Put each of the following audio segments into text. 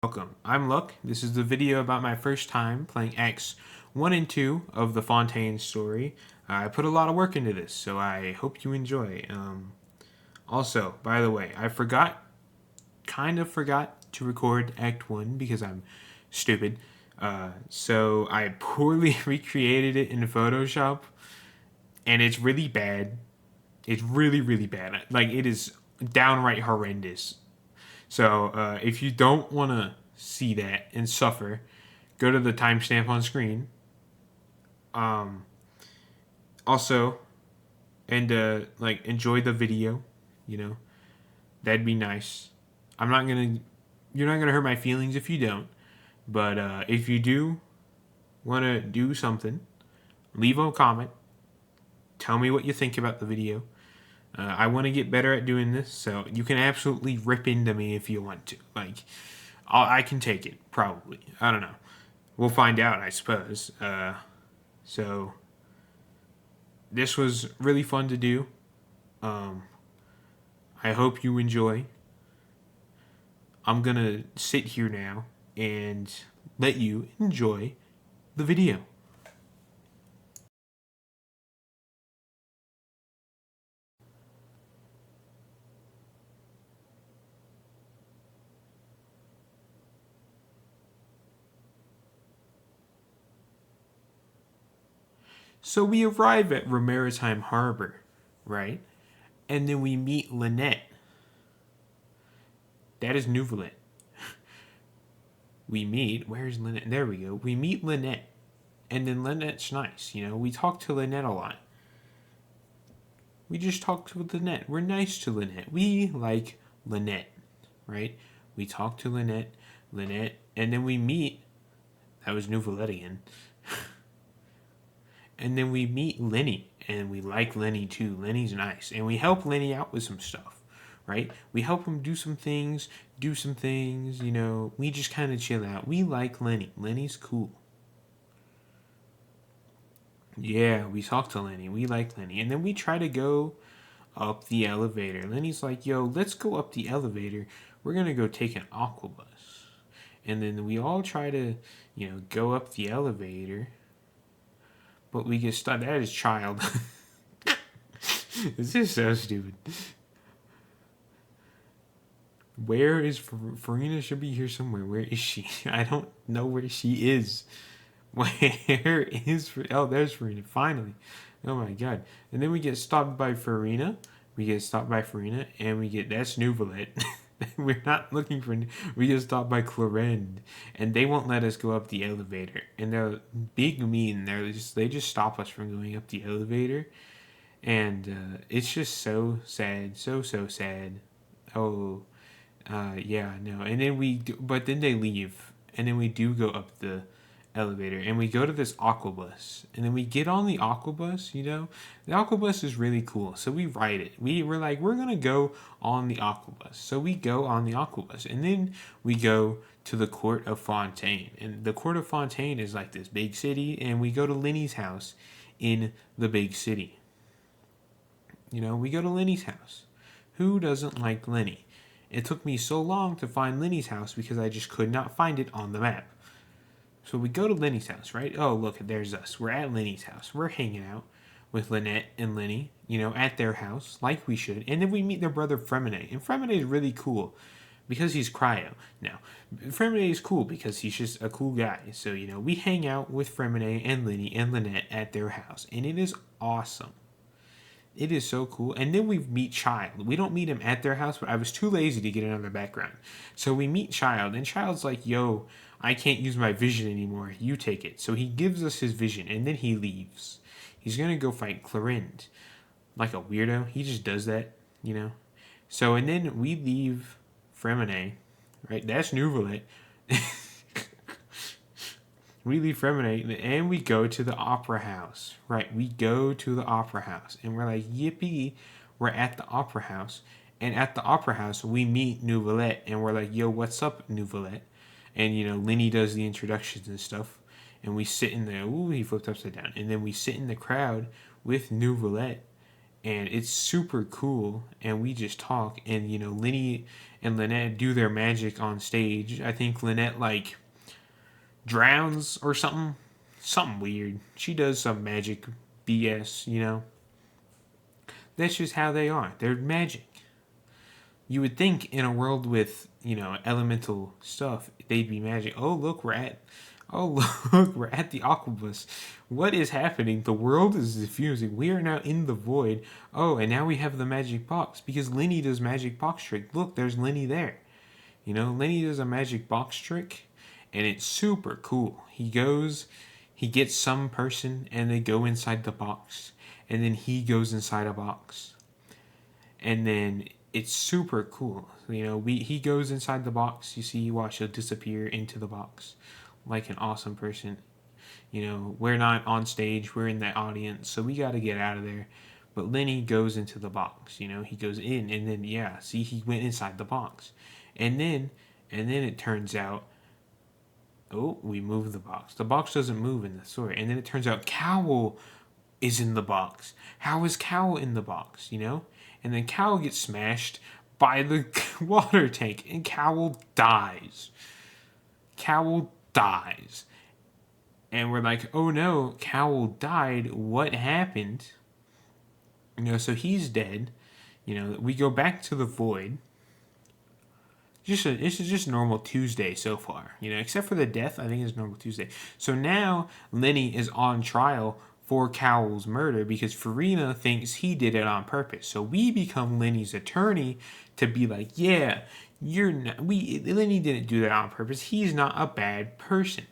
Welcome, I'm Luck. This is the video about my first time playing Acts 1 and 2 of the Fontaine story. I put a lot of work into this, so I hope you enjoy. Also, by the way, I kind of forgot to record Act 1 because I'm stupid. So I poorly recreated it in Photoshop, and it's really bad. It's really, really bad. Like, it is downright horrendous. So if you don't want to see that and suffer, go to the timestamp on screen. Also, and enjoy the video. You know, that'd be nice. I'm not gonna. You're not gonna hurt my feelings if you don't. But if you do want to do something, leave a comment. Tell me what you think about the video. I want to get better at doing this, so you can absolutely rip into me if you want to. Like, I can take it, probably. I don't know. We'll find out, I suppose. So, this was really fun to do. I hope you enjoy. I'm gonna sit here now and let you enjoy the video. So we arrive at Maritime Harbor, right? And then we meet Lynette. That is Nouvelet. Where's Lynette? There we go. We meet Lynette. And then Lynette's nice, we talk to Lynette a lot. We just talk to Lynette. We're nice to Lynette. We like Lynette, right? We talk to Lynette, and then we meet. That was Nouvelet again. And then we meet Lenny, and we like Lenny too. Lenny's nice, and we help Lenny out with some stuff, right? We help him do some things. We just kind of chill out. We like Lenny. Lenny's cool. Yeah, we talk to Lenny. We like Lenny. And then we try to go up the elevator. Lenny's like, yo, let's go up the elevator. We're going to go take an aquabus. And then we all try to, go up the elevator. But we get stuck. That is child. This is so stupid. Where is Farina? Should be here somewhere. Where is she? I don't know where she is. Where is oh, there's Farina, finally. Oh my god. And then we get stopped by Farina. And we get, that's Nouvelet. We're not looking for, we get stopped by Clorend. And they won't let us go up the elevator. And they're big mean. They just stop us from going up the elevator. And it's just so sad. So sad. Oh, yeah, no. And then but then they leave. And then we do go up the elevator, and we go to this aquabus, and then we get on the aquabus. The aquabus is really cool, so we ride it. We're like, we're gonna go on the aquabus, so we go on the aquabus, and then we go to the court of Fontaine. And the court of Fontaine is like this big city, and we go to Lenny's house in the big city. We go to Lenny's house. Who doesn't like Lenny? It took me so long to find Lenny's house because I just could not find it on the map. So we go to Lenny's house, right? Oh, look, there's us. We're at Lenny's house. We're hanging out with Lynette and Lenny, at their house, like we should. And then we meet their brother Fremine. And Fremine is really cool because he's cryo. Now, Fremine is cool because he's just a cool guy. So, we hang out with Fremine and Lenny and Lynette at their house. And it is awesome. It is so cool. And then we meet Child. We don't meet him at their house, but I was too lazy to get another background. So we meet Child, and Child's like, yo, I can't use my vision anymore. You take it. So he gives us his vision, and then he leaves. He's going to go fight Clorinde. Like a weirdo. He just does that, So, and then we leave Fremine, right? That's Nouvelet. We leave Fremine, and we go to the opera house. Right, we go to the opera house. And we're like, yippee, we're at the opera house. And at the opera house, we meet Nouvelet. And we're like, yo, what's up, Nouvelet? And, Lenny does the introductions and stuff. And we sit in there. Ooh, he flipped upside down. And then we sit in the crowd with Nouvelet. and it's super cool. And we just talk, and Lenny and Lynette do their magic on stage. I think Lynette like drowns or something weird. She does some magic BS. That's just how they are. They're magic. You would think in a world with elemental stuff, they'd be magic. Oh look, we're at the Aquabus. What is happening? The world is diffusing. We are now in the void. Oh, and now we have the magic box because Lenny does magic box trick. Look, there's Lenny there. Lenny does a magic box trick, and it's super cool. He gets some person, and they go inside the box, and then he goes inside a box, and then it's super cool. He goes inside the box. You see, watch, he'll disappear into the box, like an awesome person. We're not on stage. We're in the audience, so we got to get out of there. But Lenny goes into the box. He goes in, and then see, he went inside the box, and then it turns out, oh, we move the box. The box doesn't move in the story, and then it turns out Cowl is in the box. How is Cowl in the box? And then Cowl gets smashed by the water tank, and Cowl dies. Cowl dies. And we're like, oh no, Cowl died. What happened? So he's dead. We go back to the void. This is just normal Tuesday so far. Except for the death, I think it's normal Tuesday. So now Lenny is on trial for Cowell's murder because Farina thinks he did it on purpose. So we become Lenny's attorney to be like, yeah, Lenny didn't do that on purpose. He's not a bad person.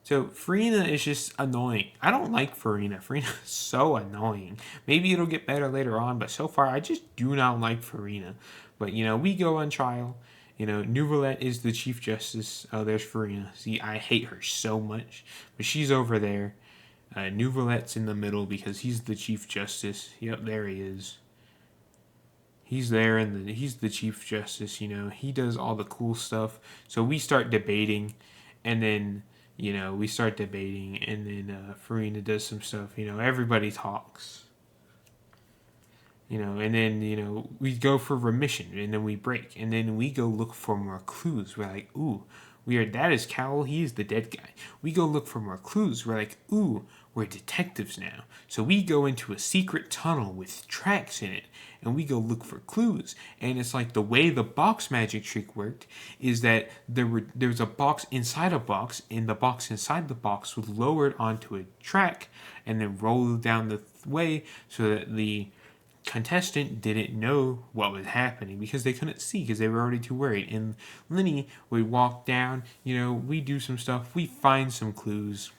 So Farina is just annoying. I don't like Farina. Farina is so annoying. Maybe it'll get better later on, but so far I just do not like Farina. But we go on trial. Nouvelette is the Chief Justice. Oh, there's Farina. See, I hate her so much, but she's over there. Nouvelette's in the middle because he's the Chief Justice. Yep, there he is. He's there, and he's the Chief Justice. He does all the cool stuff. So we start debating, and then we start debating, and then Farina does some stuff. Everybody talks. And then, we go for remission, and then we break, and then we go look for more clues. We're like, ooh, that is Cowl, he is the dead guy. We go look for more clues. We're like, ooh, we're detectives now. So we go into a secret tunnel with tracks in it, and we go look for clues. And it's like the way the box magic trick worked is that there was a box inside a box, and the box inside the box was lowered onto a track and then rolled down the way so that the contestant didn't know what was happening because they couldn't see because they were already too worried. And Lenny would walk down, we do some stuff, we find some clues.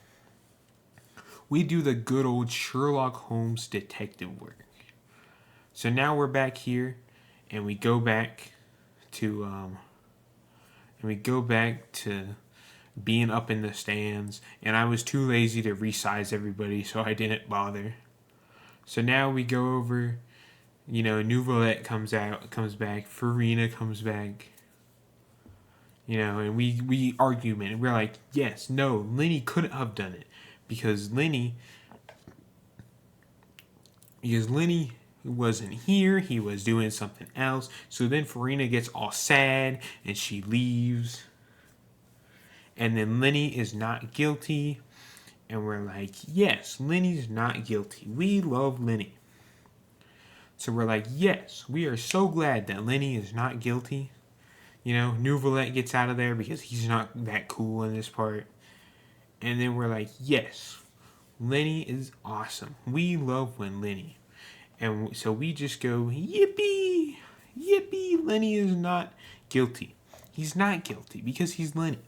We do the good old Sherlock Holmes detective work. So now we're back here, and we go back to being up in the stands, and I was too lazy to resize everybody, so I didn't bother. So now we go over, Nouvelette comes back, Farina comes back, and we argument, and we're like, yes, no, Lenny couldn't have done it, because Lenny wasn't here, he was doing something else. So then Farina gets all sad, and she leaves, and then Lenny is not guilty, and we're like, yes, Lenny's not guilty. We love Lenny. So we're like, yes, we are so glad that Lenny is not guilty. Nouvelette gets out of there because he's not that cool in this part. And then we're like, yes, Lenny is awesome. We love when Lenny. And so we just go, yippee, yippee, Lenny is not guilty. He's not guilty because he's Lenny,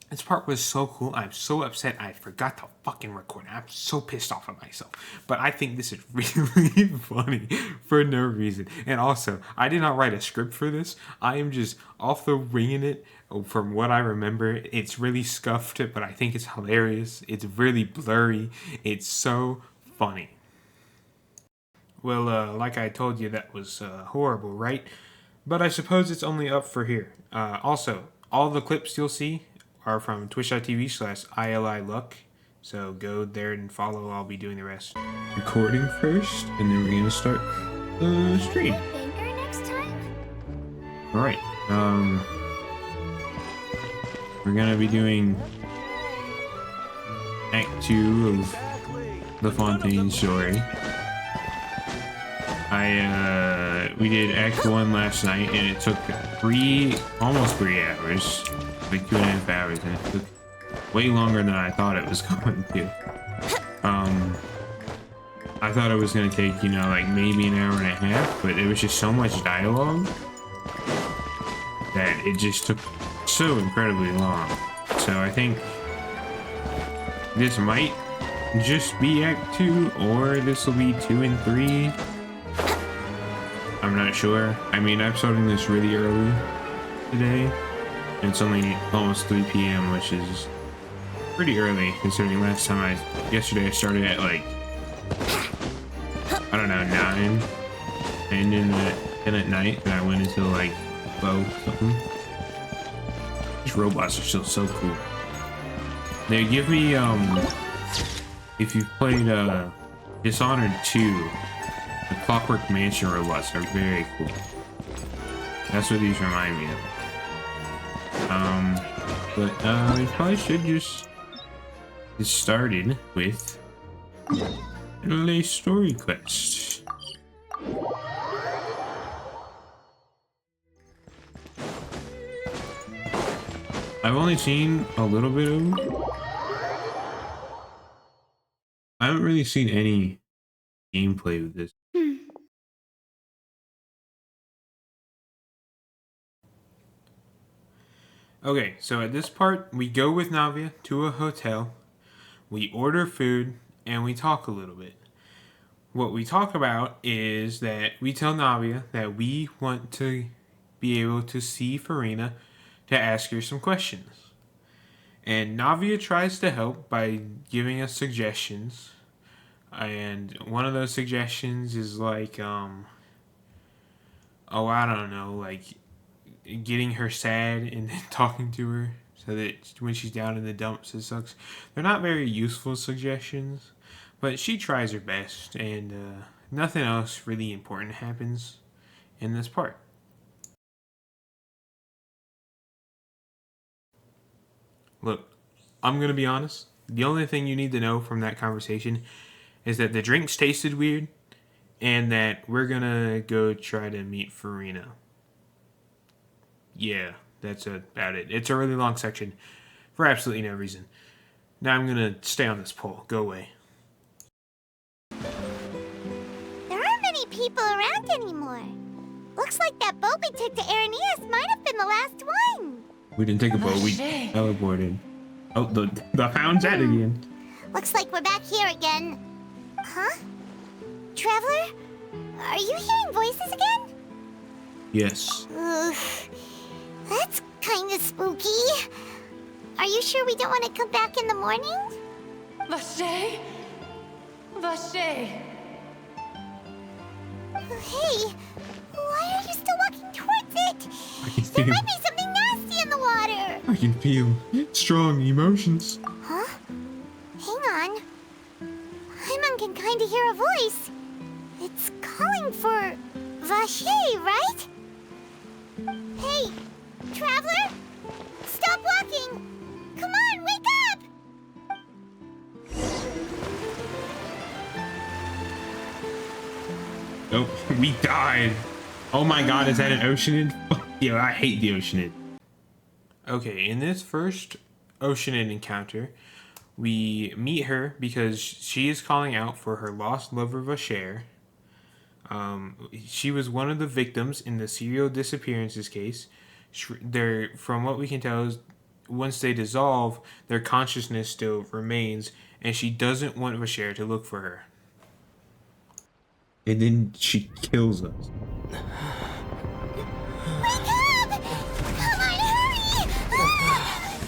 This part was so cool. I'm so upset I forgot to fucking record it. I'm so pissed off at myself. But I think this is really funny for no reason. And also, I did not write a script for this. I am just off the winging it from what I remember. It's really scuffed, but I think it's hilarious. It's really blurry. It's so funny. Well, like I told you, that was horrible, right? But I suppose it's only up for here. Also, all the clips you'll see are from twitch.tv/ILILuck. So go there and follow. I'll be doing the rest. Recording first, and then we're gonna start the stream. Finger next time? All right. We're gonna be doing Act 2 of the Fontaine story. We did Act 1 last night, and it took almost 3 hours, like 2.5 hours, and it took way longer than I thought it was going to. I thought it was gonna take, you know, like maybe an hour and a half, but it was just so much dialogue that it just took so incredibly long. So I think this might just be Act 2, or this will be 2 and 3. I'm not sure. I mean, I'm starting this really early today. And it's only almost 3 p.m., which is pretty early considering yesterday I started at like, I don't know, 9. And then at night, and I went until like 12 something. These robots are still so cool. They give me, if you've played Dishonored 2, the Clockwork Mansion robots are very cool. That's what these remind me of. But we probably should just get started with a story quest. I've only seen a little bit of them. I haven't really seen any gameplay with this. Okay, so at this part, we go with Navia to a hotel, we order food, and we talk a little bit. What we talk about is that we tell Navia that we want to be able to see Farina to ask her some questions. And Navia tries to help by giving us suggestions. And one of those suggestions is like, I don't know, like getting her sad and then talking to her so that when she's down in the dumps it sucks. They're not very useful suggestions, but she tries her best, and nothing else really important happens in this part. Look, I'm gonna be honest. The only thing you need to know from that conversation is that the drinks tasted weird and that we're gonna go try to meet Farina. Yeah, that's about it. It's a really long section for absolutely no reason. Now I'm gonna stay on this pole. Go away. There aren't many people around anymore. Looks like that boat we took to Araneas might have been the last one. We didn't take a boat, we teleported. Oh, the hound's at again. Looks like we're back here again. Huh? Traveler? Are you hearing voices again? Yes. Ugh. That's kind of spooky. Are you sure we don't want to come back in the morning? Vache? Vache? Hey, why are you still walking towards it? I can There feel. might be something nasty in the water. I can feel strong emotions. Huh? Hang on. Paimon can kind of hear a voice. It's calling for Vache, right? Hey, Traveler? Stop walking! Come on, wake up! Oh, we died. Oh my god, is that an Oceanid? Yeah, I hate the Oceanid. Okay, in this first Oceanid encounter, we meet her because she is calling out for her lost lover Vacher. She was one of the victims in the serial disappearances case. From what we can tell, is once they dissolve, their consciousness still remains, and she doesn't want Vacher to look for her. And then she kills us. Wake up! Come on, hurry!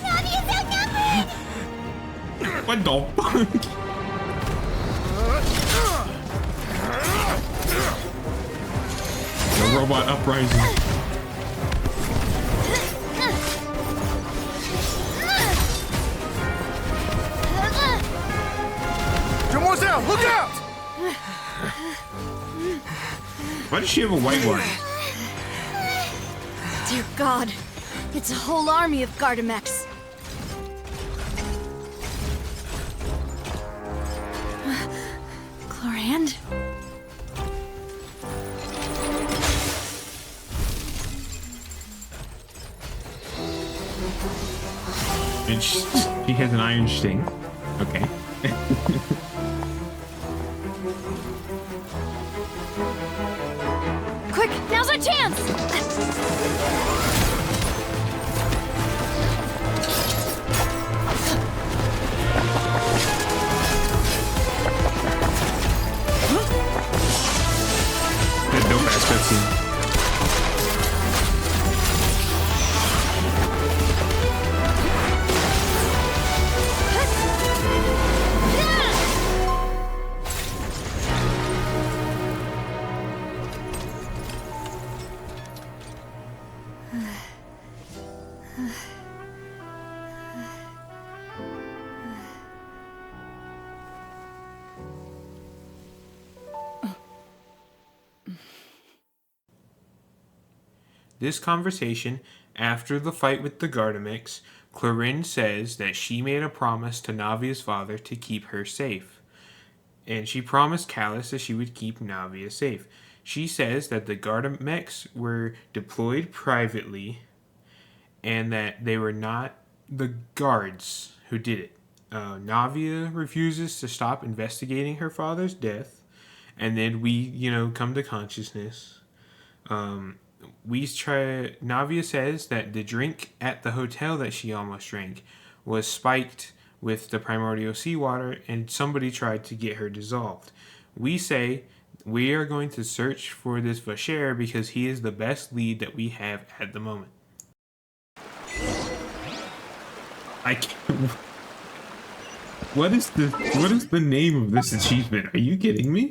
Navia's outnumbered! What the fuck? The robot uprising. Why does she have a white one? Dear God, it's a whole army of Gardamex. Chlorand? And she has an iron sting. Okay. Quick, now's our chance! That dope ass cutscene. This conversation, after the fight with the Gardamex, Clorinde says that she made a promise to Navia's father to keep her safe. And she promised Callus that she would keep Navia safe. She says that the Gardamex were deployed privately and that they were not the guards who did it. Navia refuses to stop investigating her father's death, and then we, come to consciousness. Navia says that the drink at the hotel that she almost drank was spiked with the primordial seawater, and somebody tried to get her dissolved. We say we are going to search for this Vasher because he is the best lead that we have at the moment. I can't. What is the name of this achievement? Are you kidding me?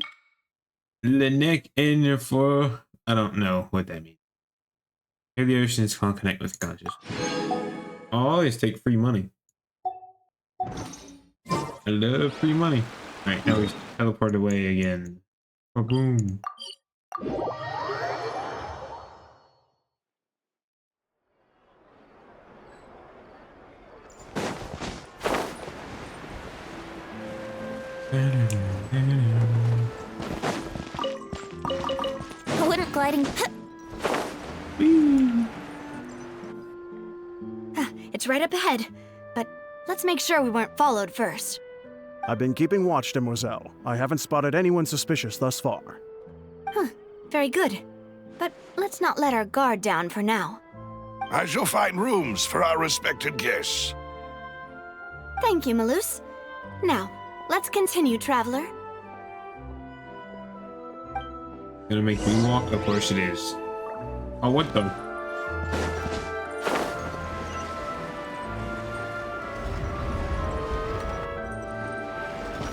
Le neck en for. I don't know what that means. Here the oceans can't connect with conscious. Always take free money. I love free money. Alright, now we teleport away again. Boom. I wouldn't gliding. It's right up ahead, but let's make sure we weren't followed first. I've been keeping watch, Demoiselle. I haven't spotted anyone suspicious thus far. Very good. But let's not let our guard down for now. I shall find rooms for our respected guests. Thank you, Malus. Now, let's continue, traveler. Gonna make me walk? Of course it is. Oh, what the?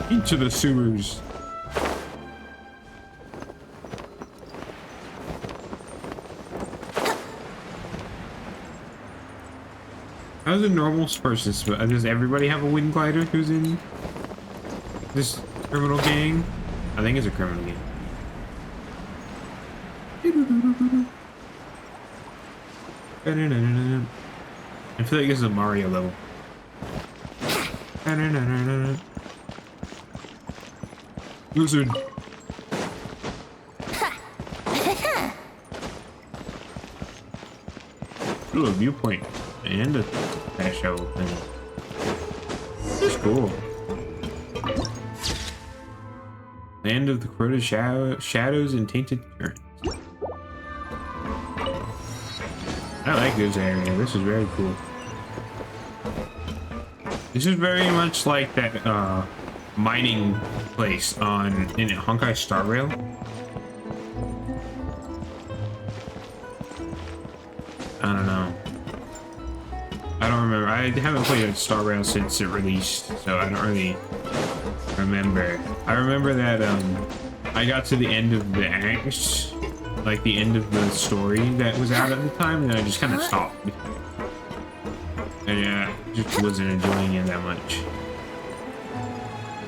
Into the sewers. How's a normal person? Does everybody have a wind glider who's in this criminal gang? I think it's a criminal gang. I feel like this is a Mario level. Lizard. Ooh, a viewpoint and a show thing. This is cool. Land of the corroded shadows and tainted currents. I like this area. This is very cool. This is very much like that mining place in Honkai Star Rail. I don't know. I don't remember. I haven't played Star Rail since it released, so I don't really remember. I remember that I got to the end of the act, like the end of the story that was out at the time, and I just kind of stopped. And yeah, just wasn't enjoying it that much.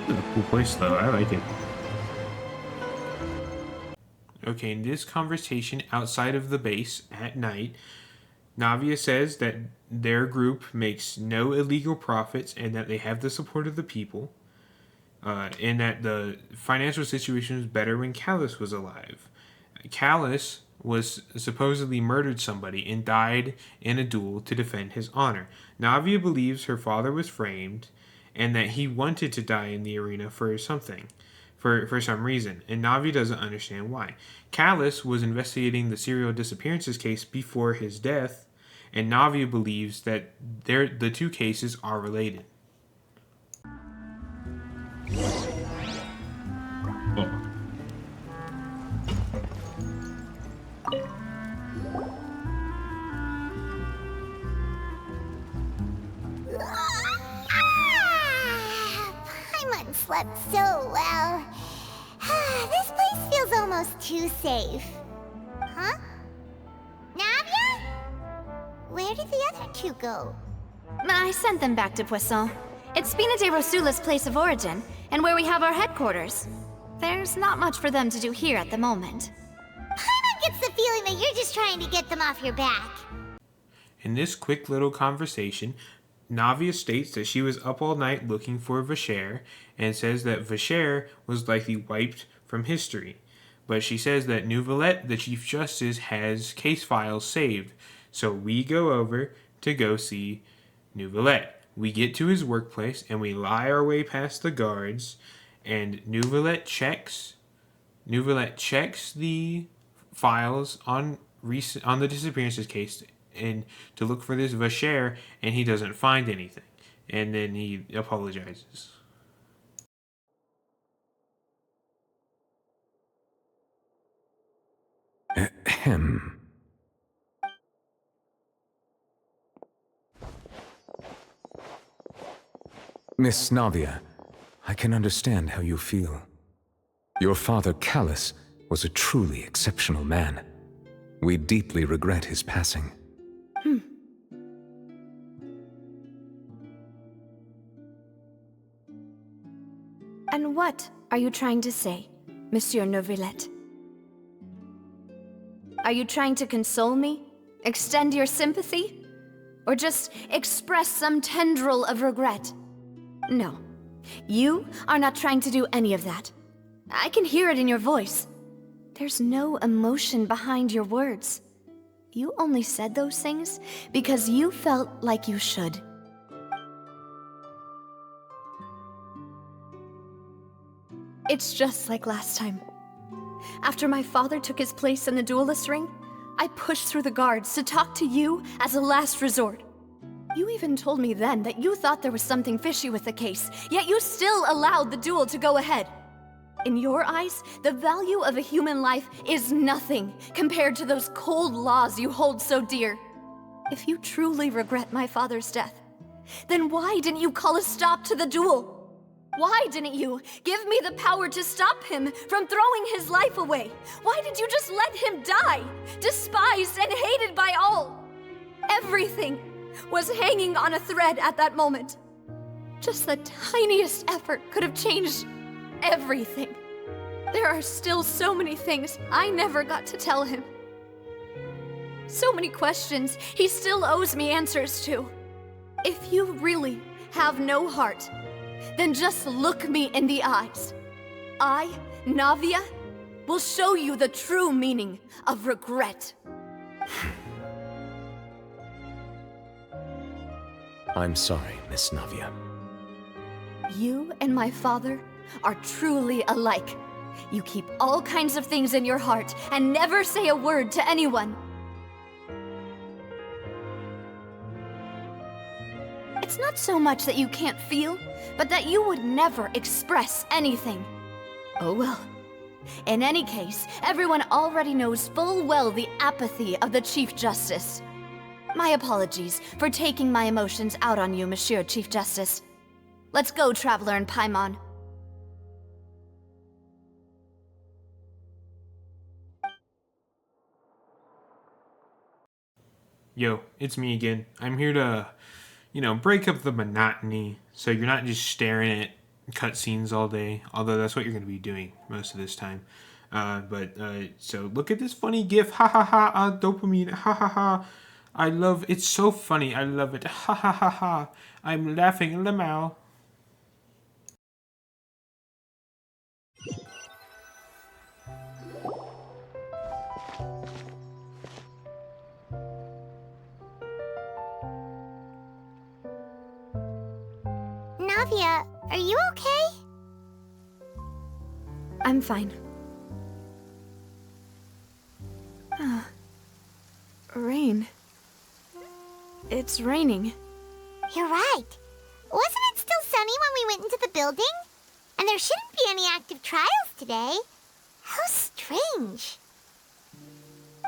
It's a cool place though. I like it. Okay, in this conversation outside of the base at night, Navia says that their group makes no illegal profits and that they have the support of the people, and that the financial situation was better when Callus was alive. Callus was supposedly murdered somebody and died in a duel to defend his honor. Navia believes her father was framed and that he wanted to die in the arena for something, for some reason, and Navia doesn't understand why. Callus was investigating the serial disappearances case before his death, and Navia believes that the two cases are related. Paimon slept so well. This place feels almost too safe. Huh? Navia? Where did the other two go? I sent them back to Poisson. It's Spina de Rosula's place of origin, and where we have our headquarters. There's not much for them to do here at the moment. Paimon gets the feeling that you're just trying to get them off your back. In this quick little conversation, Navia states that she was up all night looking for Vacher and says that Vacher was likely wiped from history. But she says that Neuvillette, the Chief Justice, has case files saved. So we go over to go see Neuvillette. We get to his workplace and we lie our way past the guards, and Neuvillette checks the files on the disappearances case and to look for this Vacher, and he doesn't find anything. And then he apologizes. Ahem. Miss Navia, I can understand how you feel. Your father, Callus, was a truly exceptional man. We deeply regret his passing. And what are you trying to say, Monsieur Neuvillette? Are you trying to console me? Extend your sympathy? Or just express some tendril of regret? No. You are not trying to do any of that. I can hear it in your voice. There's no emotion behind your words. You only said those things because you felt like you should. It's just like last time. After my father took his place in the duelist ring, I pushed through the guards to talk to you as a last resort. You even told me then that you thought there was something fishy with the case, yet you still allowed the duel to go ahead. In your eyes, the value of a human life is nothing compared to those cold laws you hold so dear. If you truly regret my father's death, then why didn't you call a stop to the duel? Why didn't you give me the power to stop him from throwing his life away? Why did you just let him die, despised and hated by all? Everything was hanging on a thread at that moment. Just the tiniest effort could have changed everything. There are still so many things I never got to tell him. So many questions he still owes me answers to. If you really have no heart, then just look me in the eyes. I, Navia, will show you the true meaning of regret. I'm sorry, Miss Navia. You and my father are truly alike. You keep all kinds of things in your heart and never say a word to anyone. It's not so much that you can't feel, but that you would never express anything. Oh well. In any case, everyone already knows full well the apathy of the Chief Justice. My apologies for taking my emotions out on you, Monsieur Chief Justice. Let's go, Traveler and Paimon. Yo, it's me again. I'm here to, break up the monotony so you're not just staring at cutscenes all day, although that's what you're going to be doing most of this time. So look at this funny gif. Ha ha ha. Dopamine. Ha ha ha. I love it's so funny. I love it. Ha ha ha ha. I'm laughing. Lamau. Navia, are you okay? I'm fine. Rain. It's raining. You're right. Wasn't it still sunny when we went into the building? And there shouldn't be any active trials today. How strange.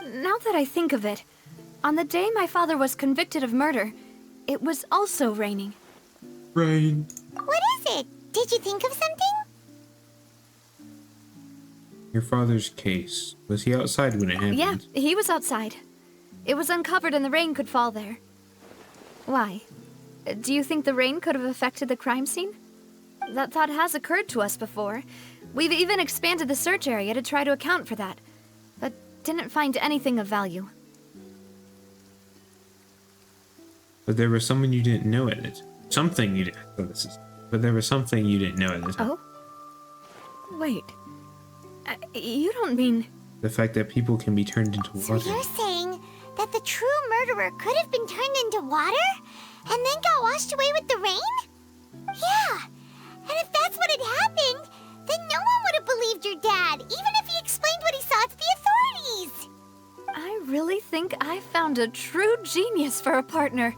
Now that I think of it, on the day my father was convicted of murder, it was also raining. Rain. What is it? Did you think of something? Your father's case. Was he outside when it happened? Yeah, he was outside. It was uncovered and the rain could fall there. Why? Do you think the rain could have affected the crime scene? That thought has occurred to us before. We've even expanded the search area to try to account for that, but didn't find anything of value. But there was someone you didn't know at it. Something you didn't. Oh, but there was something you didn't know at the time. Oh? Wait. You don't mean... The fact that people can be turned into So water. you're saying that the true murderer could have been turned into water and then got washed away with the rain? Yeah. And if that's what had happened, then no one would have believed your dad, even if he explained what he saw to the authorities. I really think I found a true genius for a partner.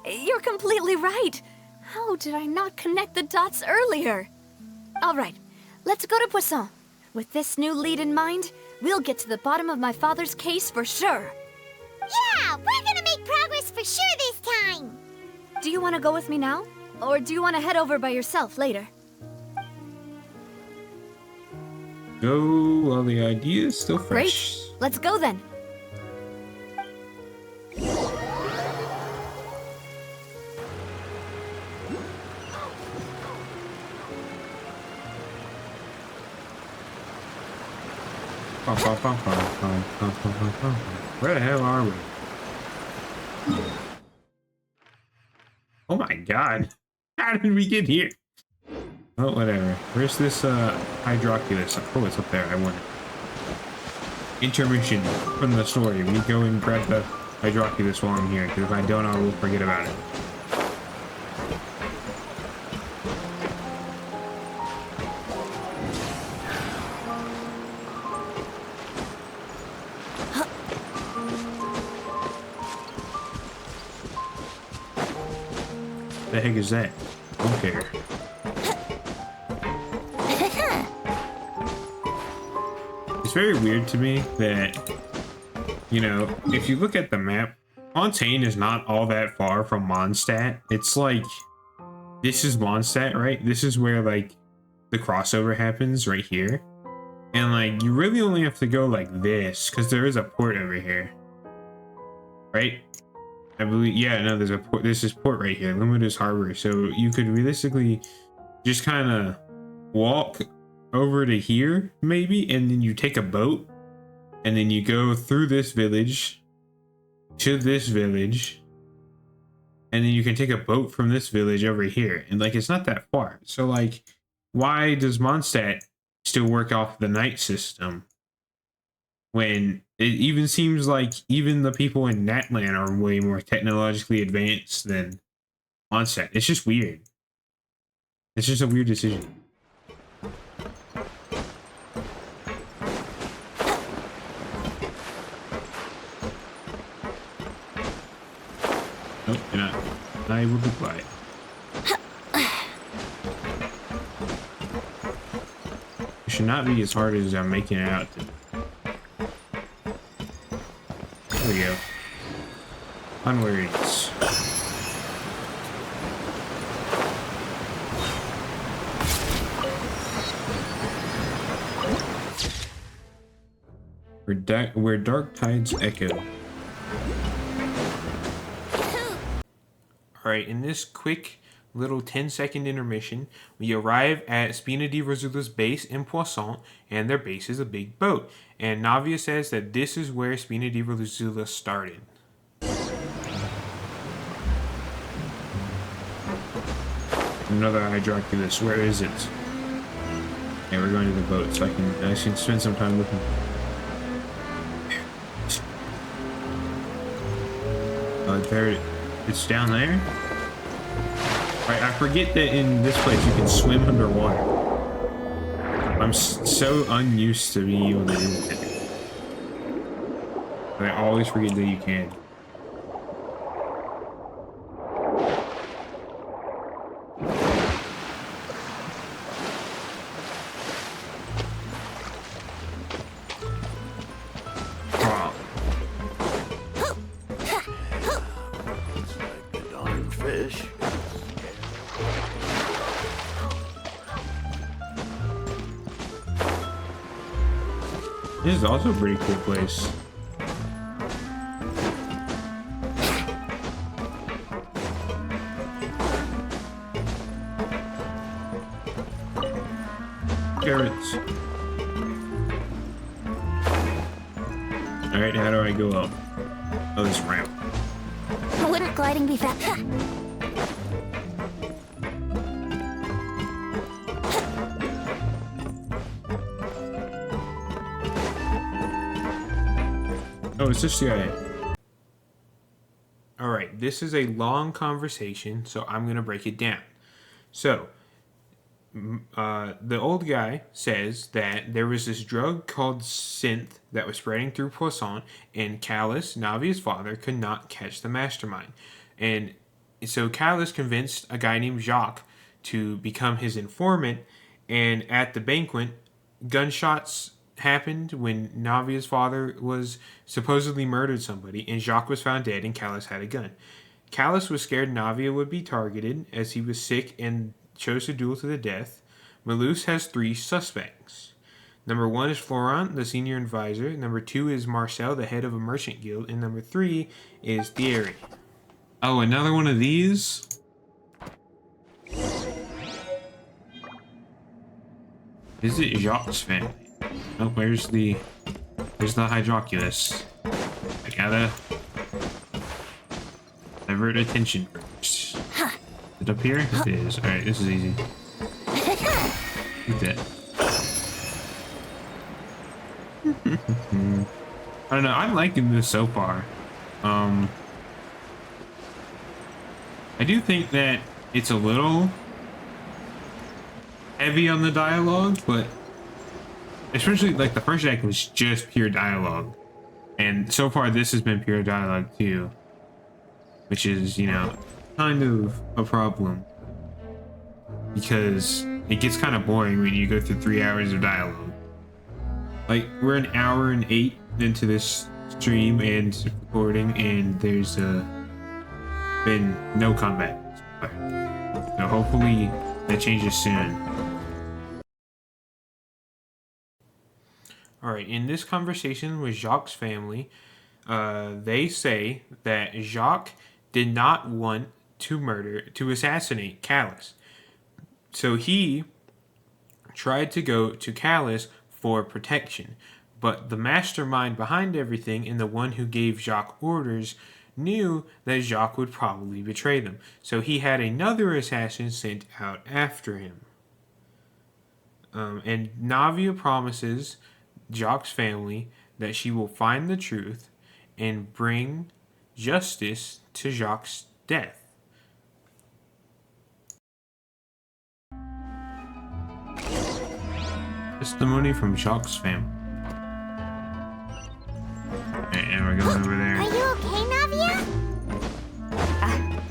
You're completely right. How did I not connect the dots earlier? All right, let's go to Poisson. With this new lead in mind, we'll get to the bottom of my father's case for sure. Yeah, we're gonna make progress for sure this time. Do you want to go with me now? Or do you want to head over by yourself later? Go while the idea is still Great. fresh. Let's go then. Where the hell are we? Oh my god. How did we get here? Oh, whatever. Where's this hydroculus? Oh, it's up there. I want it. Intermission from the story. We go and grab the hydroculus while I'm here, because if I don't, I will forget about it. The heck is that? I don't care. It's very weird to me that, you know, if you look at the map, Fontaine is not all that far from Mondstadt. It's like, this is Mondstadt, right? This is where, like, the crossover happens right here. And, like, you really only have to go like this, because there is a port over here. Right? I believe, yeah, no, there's a port. This is port right here, Luminous Harbor. So you could realistically just kind of walk over to here, maybe, and then you take a boat, and then you go through this village to this village, and then you can take a boat from this village over here, and like it's not that far. So like, why does Mondstadt still work off the night system when it even seems like even the people in Natlan are way more technologically advanced than Mondstadt? It's just weird. It's just a weird decision. Nope, you're not. I will be quiet. It should not be as hard as I'm making it out to be. There we go. Onwards. Where dark tides echo. Alright, in this quick little 10-second intermission. We arrive at Spina di Rosula's base in Poisson, and their base is a big boat. And Navia says that this is where Spina di Rosula started. Another Hydroculus. Where is it? Okay, we're going to the boat, so I can spend some time looking. There, it's down there. Right, I forget that in this place you can swim underwater. I'm so unused to being able to do it. But I always forget that you can. Fish. This is also a pretty cool place. Carrots. Alright, how do I go up? Oh, this ramp. Wouldn't gliding be fast? Oh, it's this guy. Alright, this is a long conversation, so I'm going to break it down. So, the old guy says that there was this drug called synth that was spreading through Poisson, and Callus, Navia's father, could not catch the mastermind. And so Callus convinced a guy named Jacques to become his informant, and at the banquet, gunshots happened when Navia's father was supposedly murdered somebody, and Jacques was found dead, and Callus had a gun. Callus was scared Navia would be targeted, as he was sick and chose to duel to the death. Malus has 3 suspects. Number 1 is Florent, the senior advisor. Number 2 is Marcel, the head of a merchant guild. And number 3 is Thierry. Oh, another one of these? Is it Jacques' family? Oh, where's the Hydroculus? I gotta divert attention first. Is it up here? It is. Alright, this is easy. Eat that. I don't know, I'm liking this so far. I do think that it's a little heavy on the dialogue, but especially like the first act was just pure dialogue. And so far this has been pure dialogue too. Which is, you know, kind of a problem. Because it gets kind of boring when you go through 3 hours of dialogue. Like, we're an hour and 8 into this stream and recording, and there's been no combat. So hopefully that changes soon. Alright, in this conversation with Jacques' family, they say that Jacques did not want to assassinate Callus. So he tried to go to Callus for protection. But the mastermind behind everything and the one who gave Jacques orders knew that Jacques would probably betray them. So he had another assassin sent out after him. And Navia promises Jacques' family that she will find the truth and bring justice to Jacques' death. Testimony from Jacques' family. And we're going over there. Are you okay, Navia?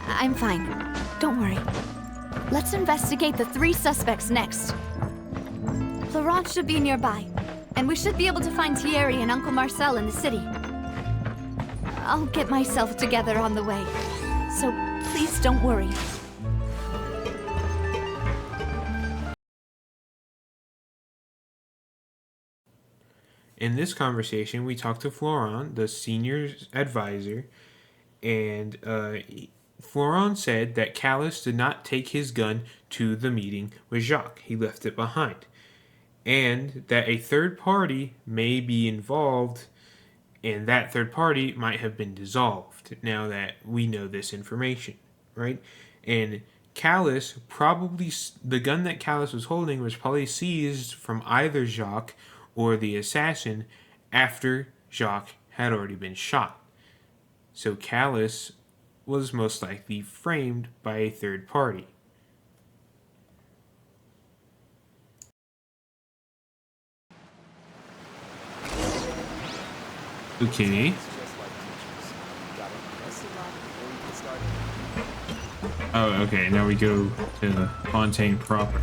I'm fine. Don't worry. Let's investigate the 3 suspects next. Florent should be nearby, and we should be able to find Thierry and Uncle Marcel in the city. I'll get myself together on the way, so please don't worry. In this conversation, we talk to Florent, the senior advisor, and Florent said that Callus did not take his gun to the meeting with Jacques. He left it behind. And that a third party may be involved, and that third party might have been dissolved now that we know this information, right? And Callus probably, the gun that Callus was holding was probably seized from either Jacques or the assassin after Jacques had already been shot. So Callus was most likely framed by a third party. Okay. Oh, okay. Now we go to Fontaine proper.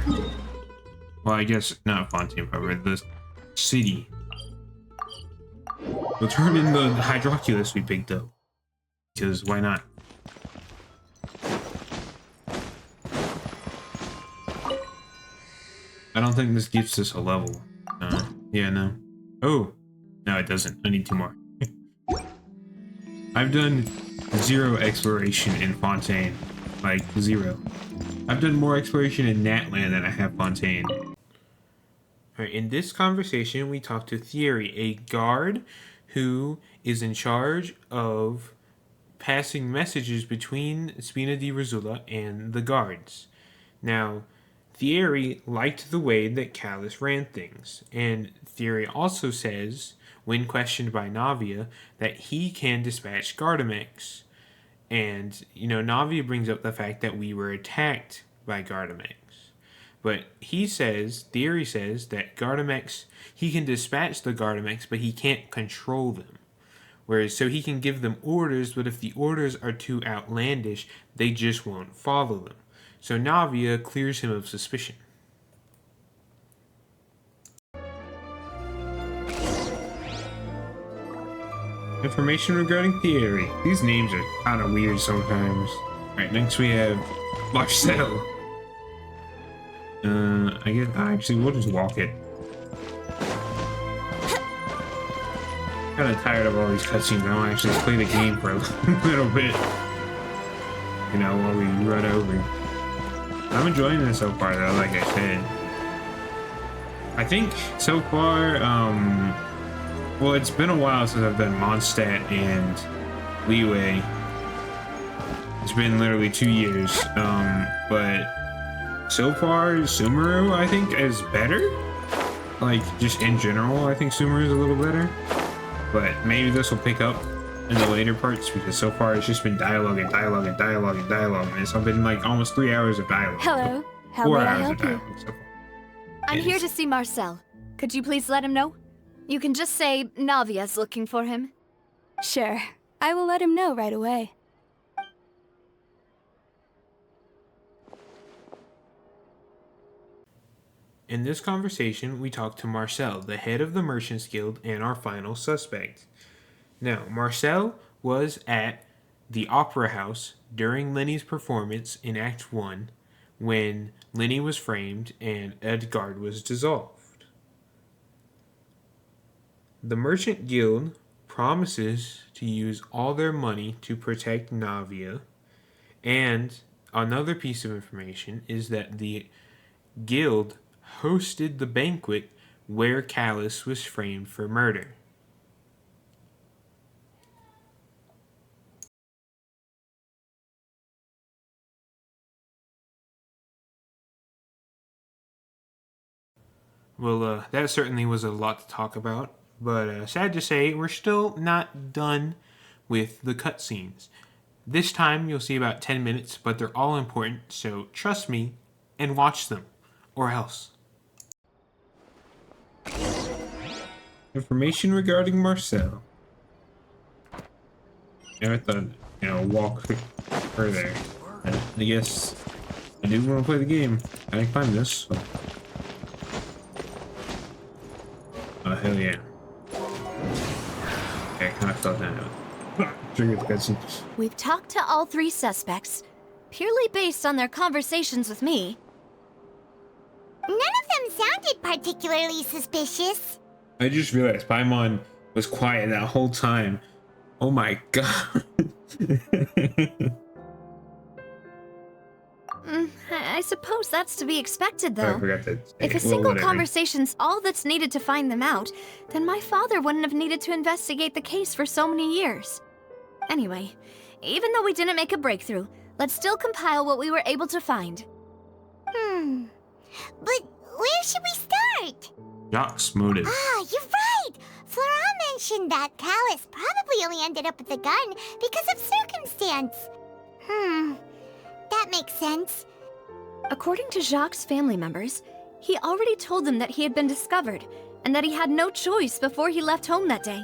Well, I guess not Fontaine proper, the city. We'll turn in the Hydroculus we picked up. Because why not? I don't think this gives us a level. Yeah, no. Oh, no, it doesn't. I need 2 more. I've done 0 exploration in Fontaine. Like, 0. I've done more exploration in Natland than I have Fontaine. Alright, in this conversation, we talk to Thierry, a guard who is in charge of passing messages between Spina di Rosula and the guards. Now, Thierry liked the way that Callus ran things, and Thierry also says, when questioned by Navia, that he can dispatch Gardamex. And, Navia brings up the fact that we were attacked by Gardamex. But Thierry says that Gardamex, he can dispatch the Gardamex, but he can't control them. Whereas, so he can give them orders, but if the orders are too outlandish, they just won't follow them. So Navia clears him of suspicion. Information regarding Thierry. These names are kind of weird sometimes. Alright, next we have Marcel. I guess, actually, we'll just walk it. Kind of tired of all these cutscenes. I want to actually play the game for a little bit. While we run over. I'm enjoying this so far, though, like I said. I think so far, well, it's been a while since I've done Mondstadt and Liyue. It's been literally 2 years. But so far, Sumeru, I think, is better. Like, just in general, I think Sumeru is a little better. But maybe this will pick up in the later parts, because so far it's just been dialogue and dialogue and dialogue and dialogue. And it's been like almost 3 hours of dialogue. Hello. How 4 may I hours help of you? dialogue so far. I'm here to see Marcel. Could you please let him know? You can just say Navia's looking for him. Sure. I will let him know right away. In this conversation, we talk to Marcel, the head of the Merchants Guild and our final suspect. Now, Marcel was at the Opera House during Lenny's performance in Act 1 when Lenny was framed and Edgard was dissolved. The Merchant Guild promises to use all their money to protect Navia, and another piece of information is that the guild hosted the banquet where Callus was framed for murder. Well, that certainly was a lot to talk about, but sad to say, we're still not done with the cutscenes. This time you'll see about 10 minutes, but they're all important, so trust me and watch them, or else. Information regarding Marcel. Yeah, I thought, walk her there. I guess I do want to play the game. I can climb this. So. Oh, hell yeah. Okay, I kind of fell down. Triggered the cutscene. We've talked to all 3 suspects, purely based on their conversations with me. None of them sounded particularly suspicious. I just realized Paimon was quiet that whole time. Oh my god. I suppose that's to be expected, Oh, I though. forgot that. If a Well, single whatever. conversation's all that's needed to find them out, then my father wouldn't have needed to investigate the case for so many years. Anyway, even though we didn't make a breakthrough, let's still compile what we were able to find. But where should we start? Jacques' motive. Ah, you're right! Flora mentioned that Callus probably only ended up with the gun because of circumstance. That makes sense. According to Jacques' family members, he already told them that he had been discovered, and that he had no choice before he left home that day.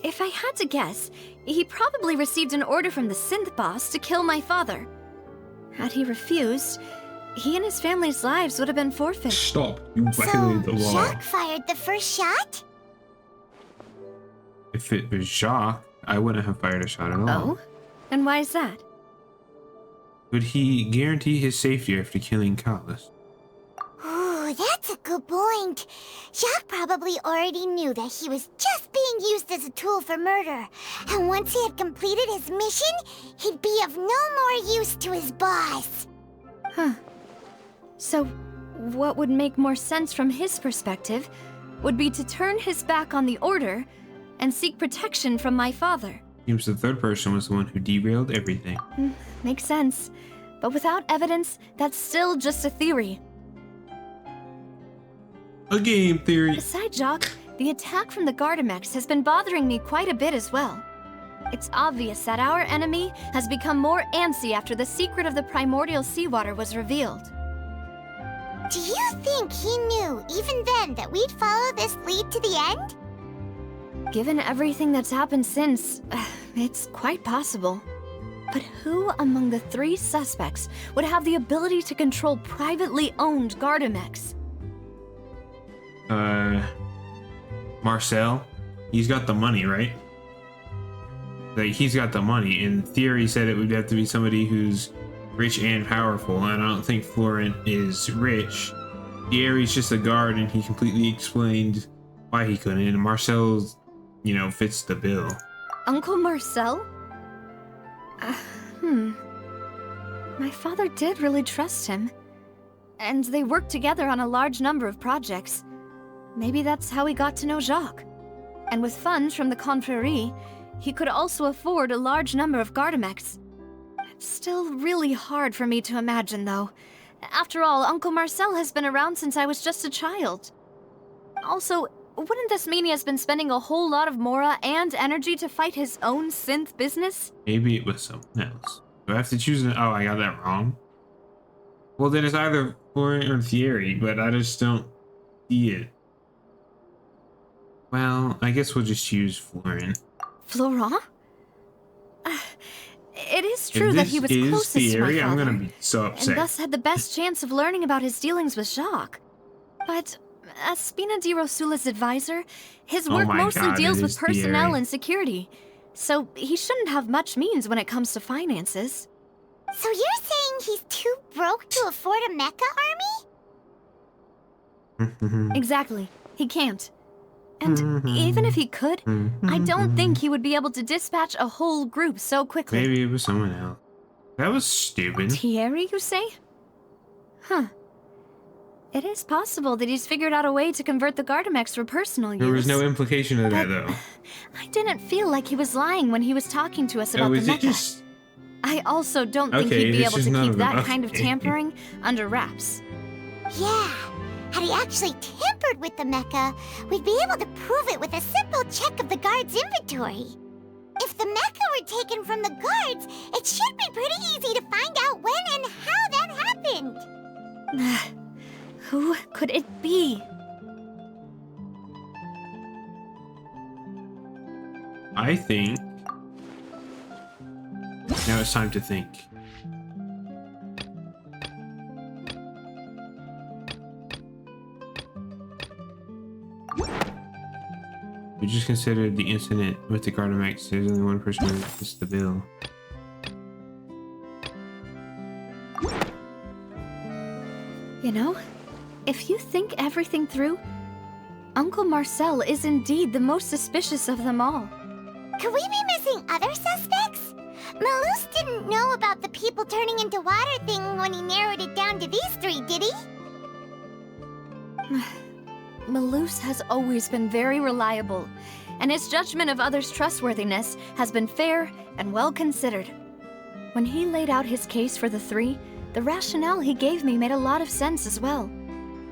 If I had to guess, he probably received an order from the synth boss to kill my father. Had he refused, he and his family's lives would have been forfeit. Stop! You So, violated the law. Jacques fired the first shot? If it was Jacques, I wouldn't have fired a shot at all. Oh? And why is that? Would he guarantee his safety after killing Callus? Ooh, that's a good point. Jacques probably already knew that he was just being used as a tool for murder. And once he had completed his mission, he'd be of no more use to his boss. Huh. So, what would make more sense from his perspective would be to turn his back on the Order and seek protection from my father. Seems the third person was the one who derailed everything. Makes sense. But without evidence, that's still just a theory. A game theory. Besides Jacques, the attack from the Gardamex has been bothering me quite a bit as well. It's obvious that our enemy has become more antsy after the secret of the primordial seawater was revealed. Do you think he knew, even then, that we'd follow this lead to the end? Given everything that's happened since, it's quite possible. But who among the three suspects would have the ability to control privately owned Gardamex? Marcel, he's got the money, right? Like, he's got the money. In theory, said it would have to be somebody who's rich and powerful, and I don't think Florent is rich. Thierry's just a guard, and he completely explained why he couldn't, and Marcel's, fits the bill. Uncle Marcel? My father did really trust him. And they worked together on a large number of projects. Maybe that's how he got to know Jacques. And with funds from the Confrérie, he could also afford a large number of Gardamex. It's still really hard for me to imagine, though. After all, Uncle Marcel has been around since I was just a child. Also, wouldn't this mean he has been spending a whole lot of mora and energy to fight his own synth business? Maybe it was someone else. Do I have to choose an... Oh, I got that wrong. Well, then it's either Florent or Thierry, but I just don't see it. Well, I guess we'll just choose Florent. Florent? It is If true that this he was is closest to my Thierry, I'm father, gonna be so and upset. thus had the best chance of learning about his dealings with Jacques. But as Spina di Rosula's advisor, his Oh work my mostly God, deals it with is personnel Thierry. and security, so he shouldn't have much means when it comes to finances. So you're saying he's too broke to afford a mecha army? Exactly. He can't. And even if he could, I don't think he would be able to dispatch a whole group so quickly. Maybe it was someone else. That was stupid. Thierry, you say? Huh. It is possible that he's figured out a way to convert the Gardamex for personal use. There was no implication of that, though. I didn't feel like he was lying when he was talking to us about Oh, the is it mecha. just... I also don't think Okay, he'd be this able is to none keep of them. that kind of Okay. tampering under wraps. Yeah. Had he actually tampered with the mecha, we'd be able to prove it with a simple check of the guard's inventory. If the mecha were taken from the guards, it should be pretty easy to find out when and how that happened. Who could it be? I think... Now it's time to think. We just considered the incident with the Gardamex. There's only one person who fits the bill. You know, if you think everything through, Uncle Marcel is indeed the most suspicious of them all. Could we be missing other suspects? Malus didn't know about the people turning into water thing when he narrowed it down to these three, did he? Malus has always been very reliable, and his judgment of others' trustworthiness has been fair and well considered. When he laid out his case for the three, the rationale he gave me made a lot of sense as well.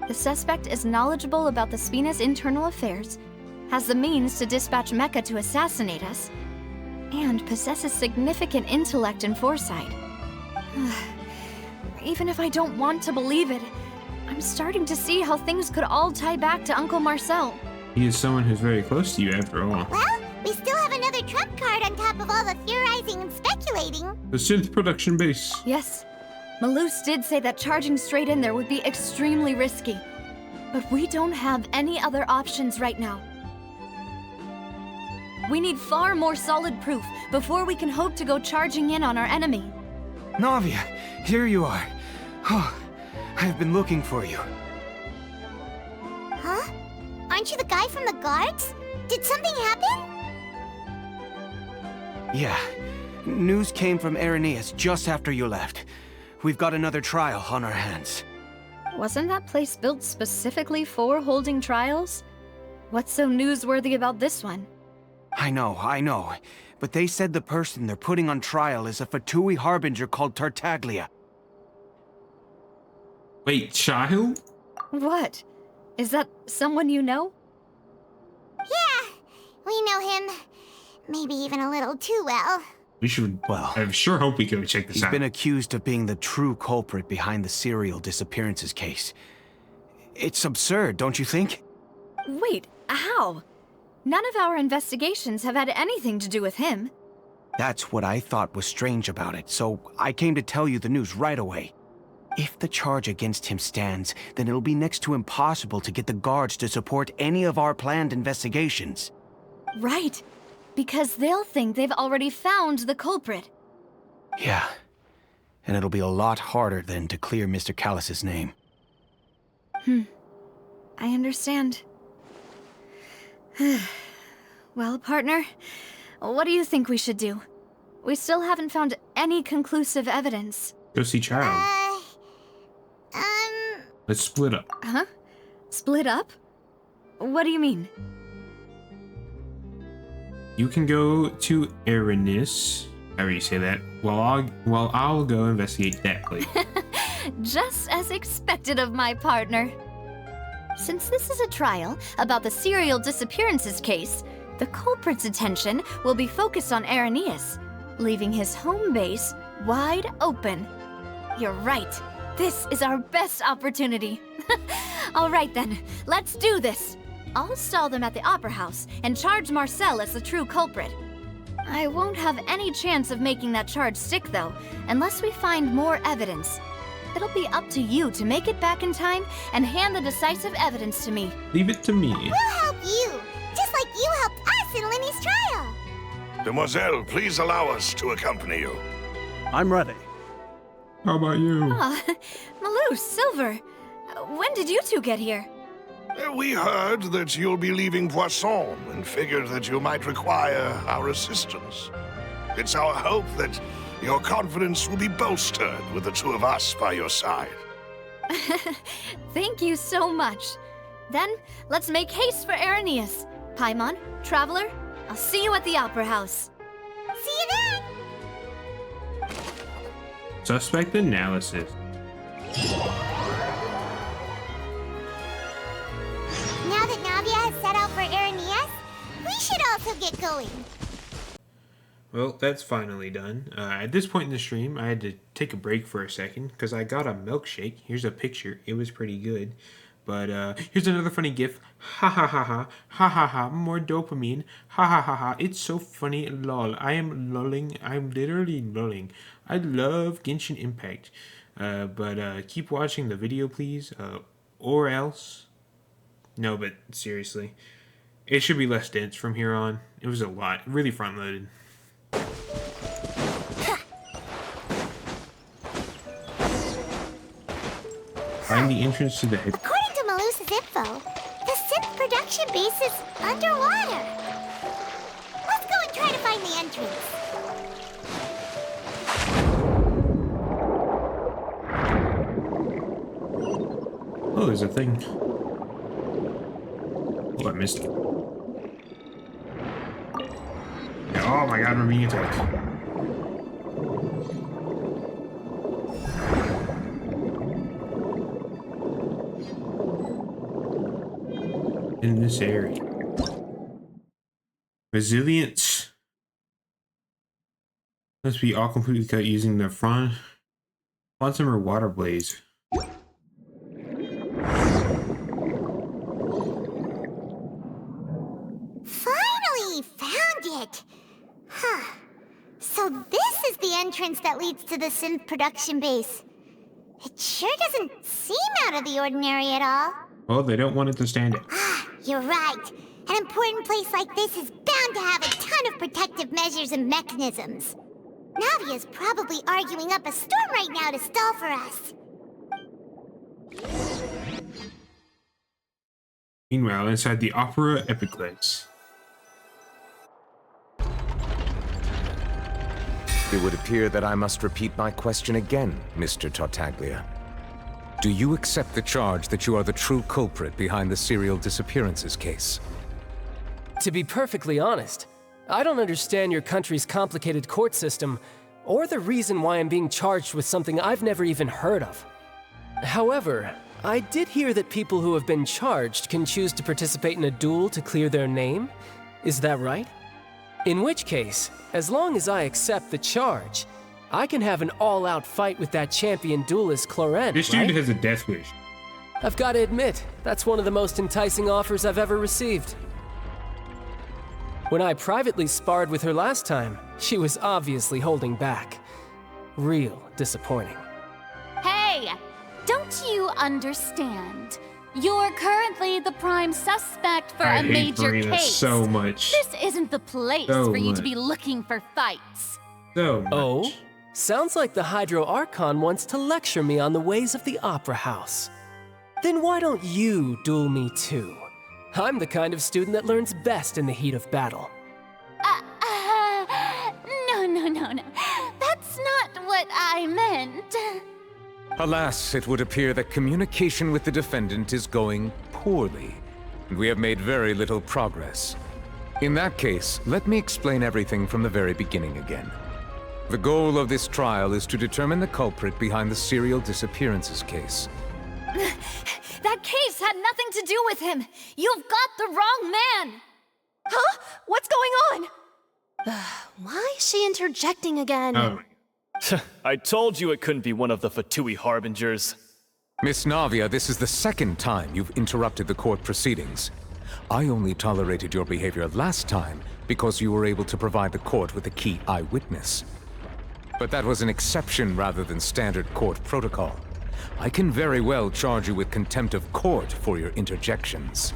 The suspect is knowledgeable about the Spina's internal affairs, has the means to dispatch Mecha to assassinate us, and possesses significant intellect and foresight. Even if I don't want to believe it, I'm starting to see how things could all tie back to Uncle Marcel. He is someone who's very close to you, after all. Well, we still have another trump card on top of all the theorizing and speculating. The synth production base. Yes, Malus did say that charging straight in there would be extremely risky. But we don't have any other options right now. We need far more solid proof before we can hope to go charging in on our enemy. Navia, here you are. Oh, I've been looking for you. Huh? Aren't you the guy from the guards? Did something happen? Yeah. News came from Irenaeus just after you left. We've got another trial on our hands. Wasn't that place built specifically for holding trials? What's so newsworthy about this one? I know. But they said the person they're putting on trial is a Fatui harbinger called Tartaglia. Wait, child? What? Is that someone you know? Yeah, we know him. Maybe even a little too well. We should. Well, I sure hope we can check this He's out. been accused of being the true culprit behind the serial disappearances case. It's absurd, don't you think? Wait, how? None of our investigations have had anything to do with him. That's what I thought was strange about it, so I came to tell you the news right away. If the charge against him stands, then it'll be next to impossible to get the guards to support any of our planned investigations. Right. Because they'll think they've already found the culprit. Yeah. And it'll be a lot harder then to clear Mr. Callus's name. I understand. Well, partner, what do you think we should do? We still haven't found any conclusive evidence. Go see child. Let's split up. Huh? Split up? What do you mean? You can go to Irenaeus. However you say that. While I'll go investigate that place. Just as expected of my partner. Since this is a trial about the serial disappearances case, the culprit's attention will be focused on Irenaeus, leaving his home base wide open. You're right. This is our best opportunity. All right then, let's do this. I'll stall them at the Opera House and charge Marcel as the true culprit. I won't have any chance of making that charge stick, though, unless we find more evidence. It'll be up to you to make it back in time and hand the decisive evidence to me. Leave it to me. We'll help you, just like you helped us in Lenny's trial. Demoiselle, please allow us to accompany you. I'm ready. How about you? Malus, Silver, when did you two get here? We heard that you'll be leaving Poisson and figured that you might require our assistance. It's our hope that your confidence will be bolstered with the two of us by your side. Thank you so much. Then, let's make haste for Irenaeus. Paimon, Traveler, I'll see you at the Opera House. See you then! Suspect analysis. Now that Navia has set out for Irenaeus, we should also get going. Well, that's finally done. At this point in the stream, I had to take a break for a second because I got a milkshake. Here's a picture. It was pretty good. But here's another funny gif. Ha ha ha ha. Ha ha ha. More dopamine. Ha ha ha ha. It's so funny. Lol. I am lulling. I'm literally lulling. I love Genshin Impact. But keep watching the video, please. Or else. No, but seriously. It should be less dense from here on. It was a lot. Really front-loaded. Find the entrance to the head. According to Malus's info, the synth production base is underwater. Let's go and try to find the entrance. there's a thing. Oh, I missed it. Oh my god, we're being attacked. In this area. Resilience must be all completely cut using the front quantum or water blaze. Finally found it! Huh. So this is the entrance that leads to the synth production base. It sure doesn't seem out of the ordinary at all. Well, they don't want it to stand it. Ah, you're right. An important place like this is bound to have a ton of protective measures and mechanisms. Navia's probably arguing up a storm right now to stall for us. Meanwhile, inside the Opera Epiclese. It would appear that I must repeat my question again, Mr. Tartaglia. Do you accept the charge that you are the true culprit behind the serial disappearances case? To be perfectly honest, I don't understand your country's complicated court system, or the reason why I'm being charged with something I've never even heard of. However, I did hear that people who have been charged can choose to participate in a duel to clear their name. Is that right? In which case, as long as I accept the charge, I can have an all-out fight with that champion duelist Clorent, This right? dude has a death wish. I've got to admit, that's one of the most enticing offers I've ever received. When I privately sparred with her last time, she was obviously holding back. Real disappointing. Hey, don't you understand? You're currently the prime suspect for I a hate major Verena case. so much. This isn't the place So for you to much. be looking for fights. So much. Oh? Sounds like the Hydro Archon wants to lecture me on the ways of the Opera House. Then why don't you duel me too? I'm the kind of student that learns best in the heat of battle. No. That's not what I meant. Alas, it would appear that communication with the defendant is going poorly, and we have made very little progress. In that case, let me explain everything from the very beginning again. The goal of this trial is to determine the culprit behind the serial disappearances case. That case had nothing to do with him. You've got the wrong man. Huh? What's going on? Why is she interjecting again? Oh. I told you it couldn't be one of the Fatui Harbingers. Miss Navia, this is the second time you've interrupted the court proceedings. I only tolerated your behavior last time because you were able to provide the court with a key eyewitness. But that was an exception rather than standard court protocol. I can very well charge you with contempt of court for your interjections.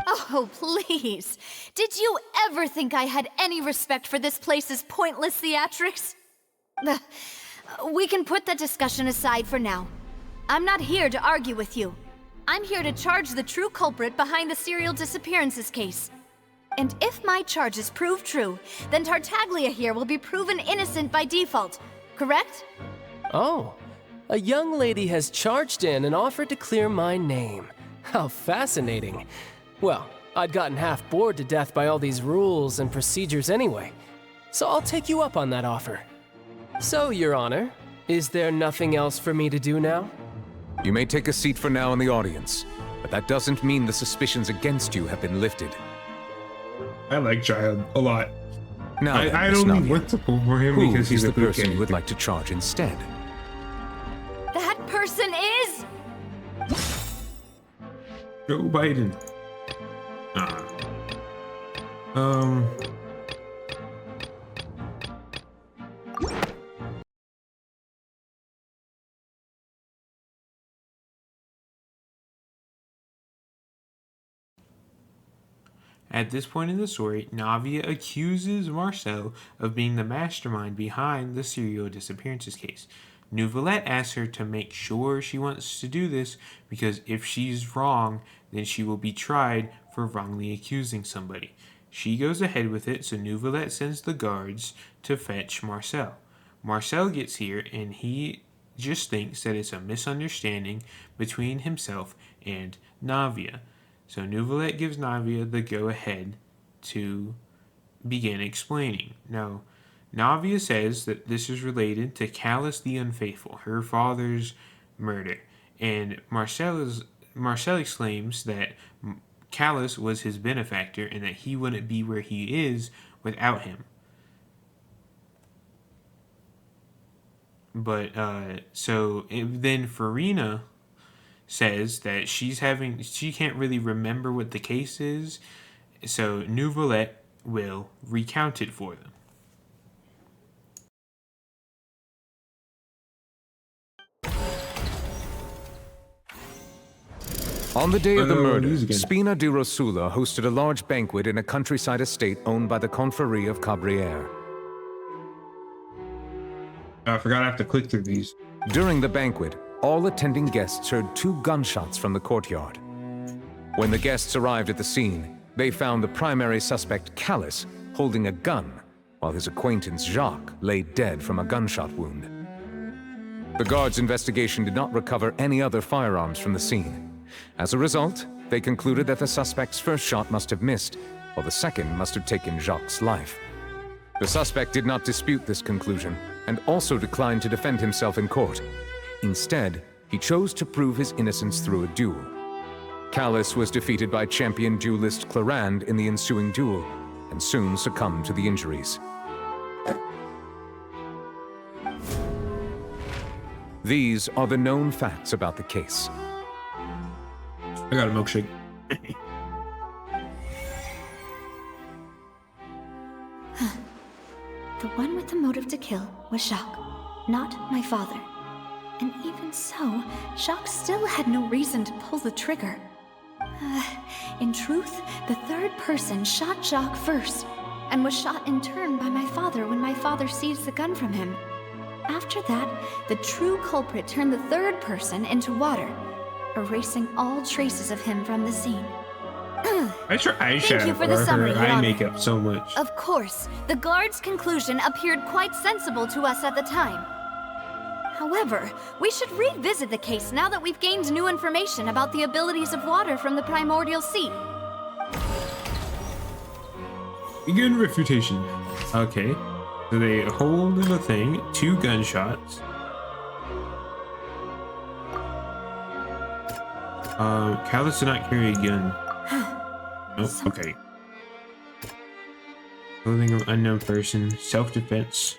Oh, please. Did you ever think I had any respect for this place's pointless theatrics? We can put that discussion aside for now. I'm not here to argue with you. I'm here to charge the true culprit behind the serial disappearances case. And if my charges prove true, then Tartaglia here will be proven innocent by default, correct? Oh, a young lady has charged in and offered to clear my name. How fascinating. Well, I'd gotten half bored to death by all these rules and procedures anyway, so I'll take you up on that offer. So, Your Honor, is there nothing else for me to do now? You may take a seat for now in the audience, but that doesn't mean the suspicions against you have been lifted. I like Child a lot. Now then, I Miss don't Navia, want to pull for him who because he's is a the good person you would character. like to charge instead? That person is... Joe Biden. At this point in the story, Navia accuses Marcel of being the mastermind behind the serial disappearances case. Neuvillette asks her to make sure she wants to do this because if she's wrong, then she will be tried for wrongly accusing somebody. She goes ahead with it, so Neuvillette sends the guards to fetch Marcel. Marcel gets here and he just thinks that it's a misunderstanding between himself and Navia. So Neuvillette gives Navia the go-ahead to begin explaining. Now, Navia says that this is related to Callus the Unfaithful, her father's murder, and Marcel exclaims that Callus was his benefactor and that he wouldn't be where he is without him. But then Farina says that she can't really remember what the case is, so Neuvillette will recount it for them. On the day of the murder, Spina di Rosula hosted a large banquet in a countryside estate owned by the Confrérie of Cabrières. I forgot I have to click through these. During the banquet, all attending guests heard 2 gunshots from the courtyard. When the guests arrived at the scene, they found the primary suspect, Callus, holding a gun, while his acquaintance, Jacques, lay dead from a gunshot wound. The guards' investigation did not recover any other firearms from the scene. As a result, they concluded that the suspect's first shot must have missed, while the second must have taken Jacques' life. The suspect did not dispute this conclusion, and also declined to defend himself in court. Instead, he chose to prove his innocence through a duel. Callus was defeated by champion duelist Clarande in the ensuing duel, and soon succumbed to the injuries. These are the known facts about the case. I got a milkshake. The one with the motive to kill was Jacques, not my father. And even so, Jacques still had no reason to pull the trigger. In truth, the third person shot Jacques first, and was shot in turn by my father when my father seized the gun from him. After that, the true culprit turned the third person into water, erasing all traces of him from the scene. Thank you for the summary, Your I Honor. make up so much. Of course, the guard's conclusion appeared quite sensible to us at the time. However, we should revisit the case now that we've gained new information about the abilities of water from the primordial sea. Begin refutation. Okay. So they hold in the thing 2 gunshots. Callus did not carry a gun. Oh, okay. Clothing of unknown person, self-defense.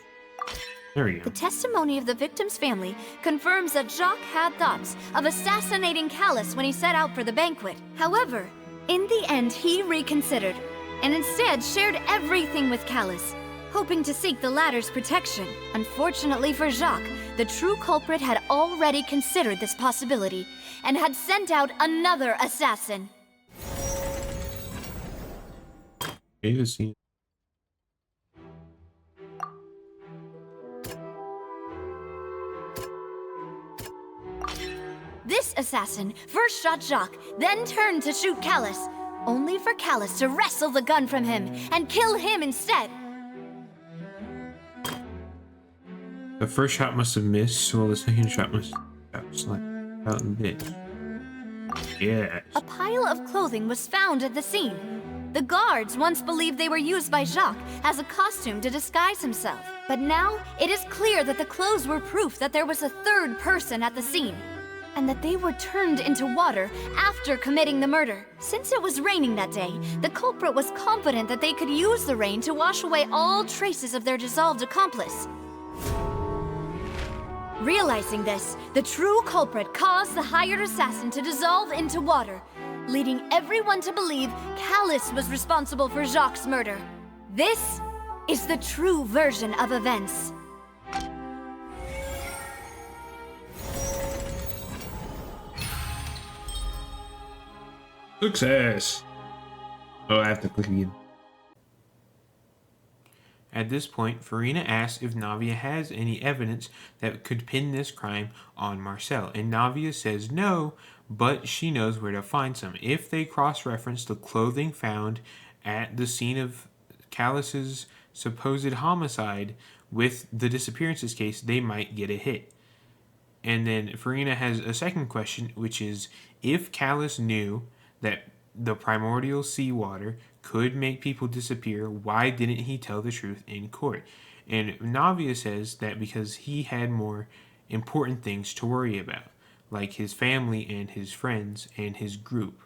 There we go. The testimony of the victim's family confirms that Jacques had thoughts of assassinating Callus when he set out for the banquet. However, in the end, he reconsidered, and instead shared everything with Callus, hoping to seek the latter's protection. Unfortunately for Jacques, the true culprit had already considered this possibility, and had sent out another assassin. Okay, let's see. This assassin first shot Jacques, then turned to shoot Callus, only for Callus to wrestle the gun from him and kill him instead. The first shot must have missed, while the second shot must have slapped out in this. Yes. A pile of clothing was found at the scene. The guards once believed they were used by Jacques as a costume to disguise himself. But now, it is clear that the clothes were proof that there was a third person at the scene, and that they were turned into water after committing the murder. Since it was raining that day, the culprit was confident that they could use the rain to wash away all traces of their dissolved accomplice. Realizing this, the true culprit caused the hired assassin to dissolve into water, leading everyone to believe Callus was responsible for Jacques' murder. This is the true version of events. Success! Oh, I have to click again. At this point, Farina asks if Navia has any evidence that could pin this crime on Marcel, and Navia says no, but she knows where to find some. If they cross-reference the clothing found at the scene of Callus's supposed homicide with the disappearances case, they might get a hit. And then Farina has a second question, which is, if Callus knew that the primordial seawater could make people disappear, why didn't he tell the truth in court? And Navia says that because he had more important things to worry about, like his family and his friends and his group.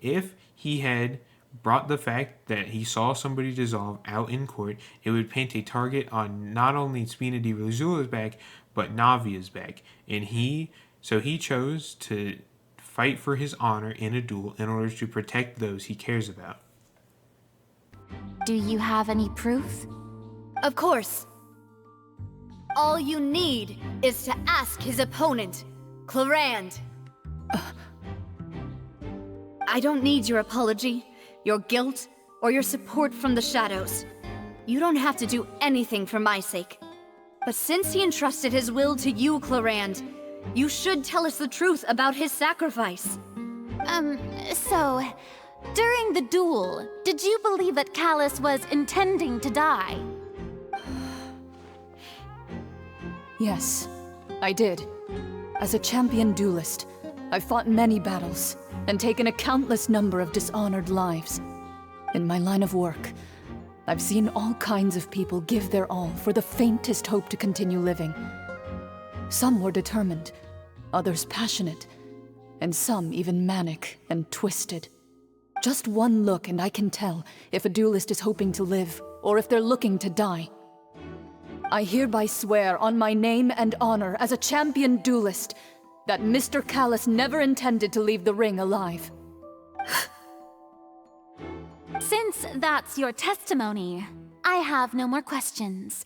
If he had brought the fact that he saw somebody dissolve out in court, it would paint a target on not only Spina di Rosula's back, but Navia's back. And he chose to fight for his honor in a duel in order to protect those he cares about. Do you have any proof? Of course. All you need is to ask his opponent, Clarand. I don't need your apology, your guilt, or your support from the shadows. You don't have to do anything for my sake. But since he entrusted his will to you, Clarand, you should tell us the truth about his sacrifice. So, during the duel, did you believe that Callus was intending to die? Yes, I did. As a champion duelist, I've fought many battles and taken a countless number of dishonored lives. In my line of work, I've seen all kinds of people give their all for the faintest hope to continue living. Some were determined, others passionate, and some even manic and twisted. Just one look and I can tell if a duelist is hoping to live or if they're looking to die. I hereby swear on my name and honor as a champion duelist that Mr. Callus never intended to leave the ring alive. Since that's your testimony, I have no more questions.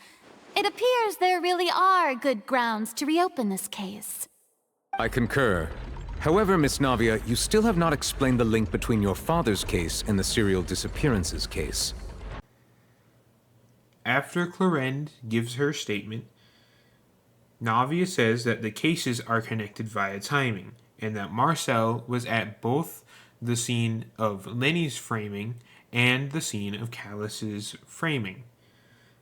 It appears there really are good grounds to reopen this case. I concur. However, Miss Navia, you still have not explained the link between your father's case and the serial disappearances case. After Clarend gives her statement, Navia says that the cases are connected via timing, and that Marcel was at both the scene of Lenny's framing and the scene of Callus's framing.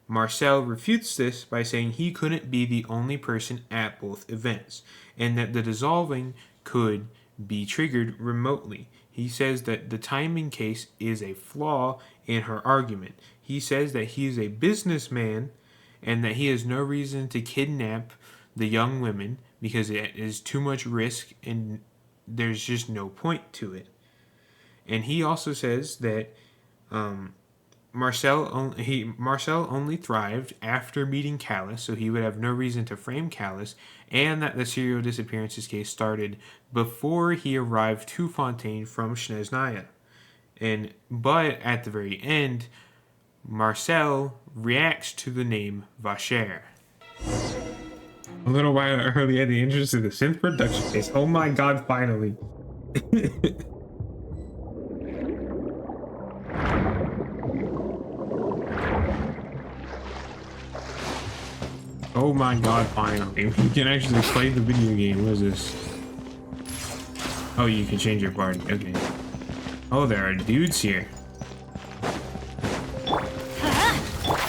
Marcel refutes this by saying he couldn't be the only person at both events, and that the dissolving could be triggered remotely. He says that the timing case is a flaw in her argument. He says that he is a businessman and that he has no reason to kidnap the young women because it is too much risk and there's just no point to it. And he also says that Marcel only thrived after meeting Callus, so he would have no reason to frame Callus, and that the serial disappearances case started before he arrived to Fontaine from Snezhnaya. But at the very end, Marcel reacts to the name Vacher. A little while earlier, the entrance of the synth production case. Oh my god, finally. Oh my god, finally. We can actually play the video game. What is this? Oh, you can change your party. Okay. Oh, there are dudes here.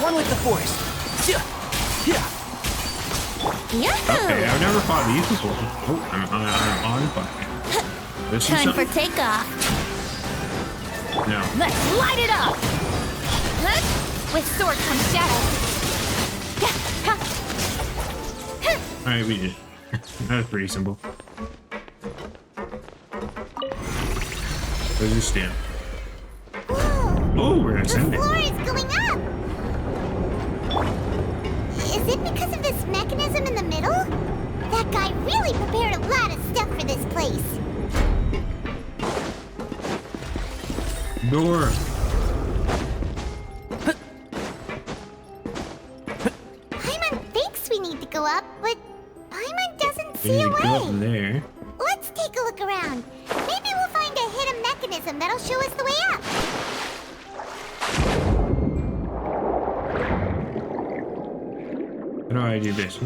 One with the force. Okay, I've never fought these before. Oh, I'm on fire. Let's Time for takeoff. No. Let's light it up. With sword comes shadow. Alright, we did. That was pretty simple. Let's just stand. Oh, we're ascending. The floor is going up! Is it because of this mechanism in the middle? That guy really prepared a lot of stuff for this place. Door. Paimon thinks we need to go up, but Paimon doesn't see a Go up way. there. Let's take a look around. Maybe we'll find a hidden mechanism that'll show us the way up. How do I do this?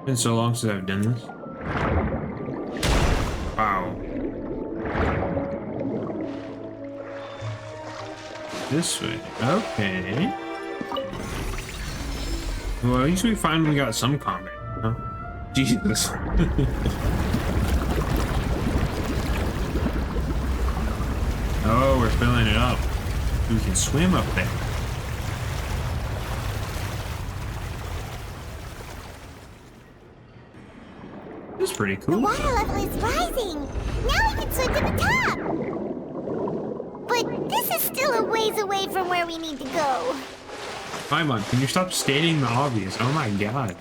Been so long since I've done this. Wow. This way. Okay. Well, at least we finally got some combat, huh? Jesus. Oh, we're filling it up. We can swim up there. That's pretty The cool. water level is rising. Now we can swim to the top. But this is still a ways away from where we need to go. Paimon, can you stop stating the obvious? Oh my god.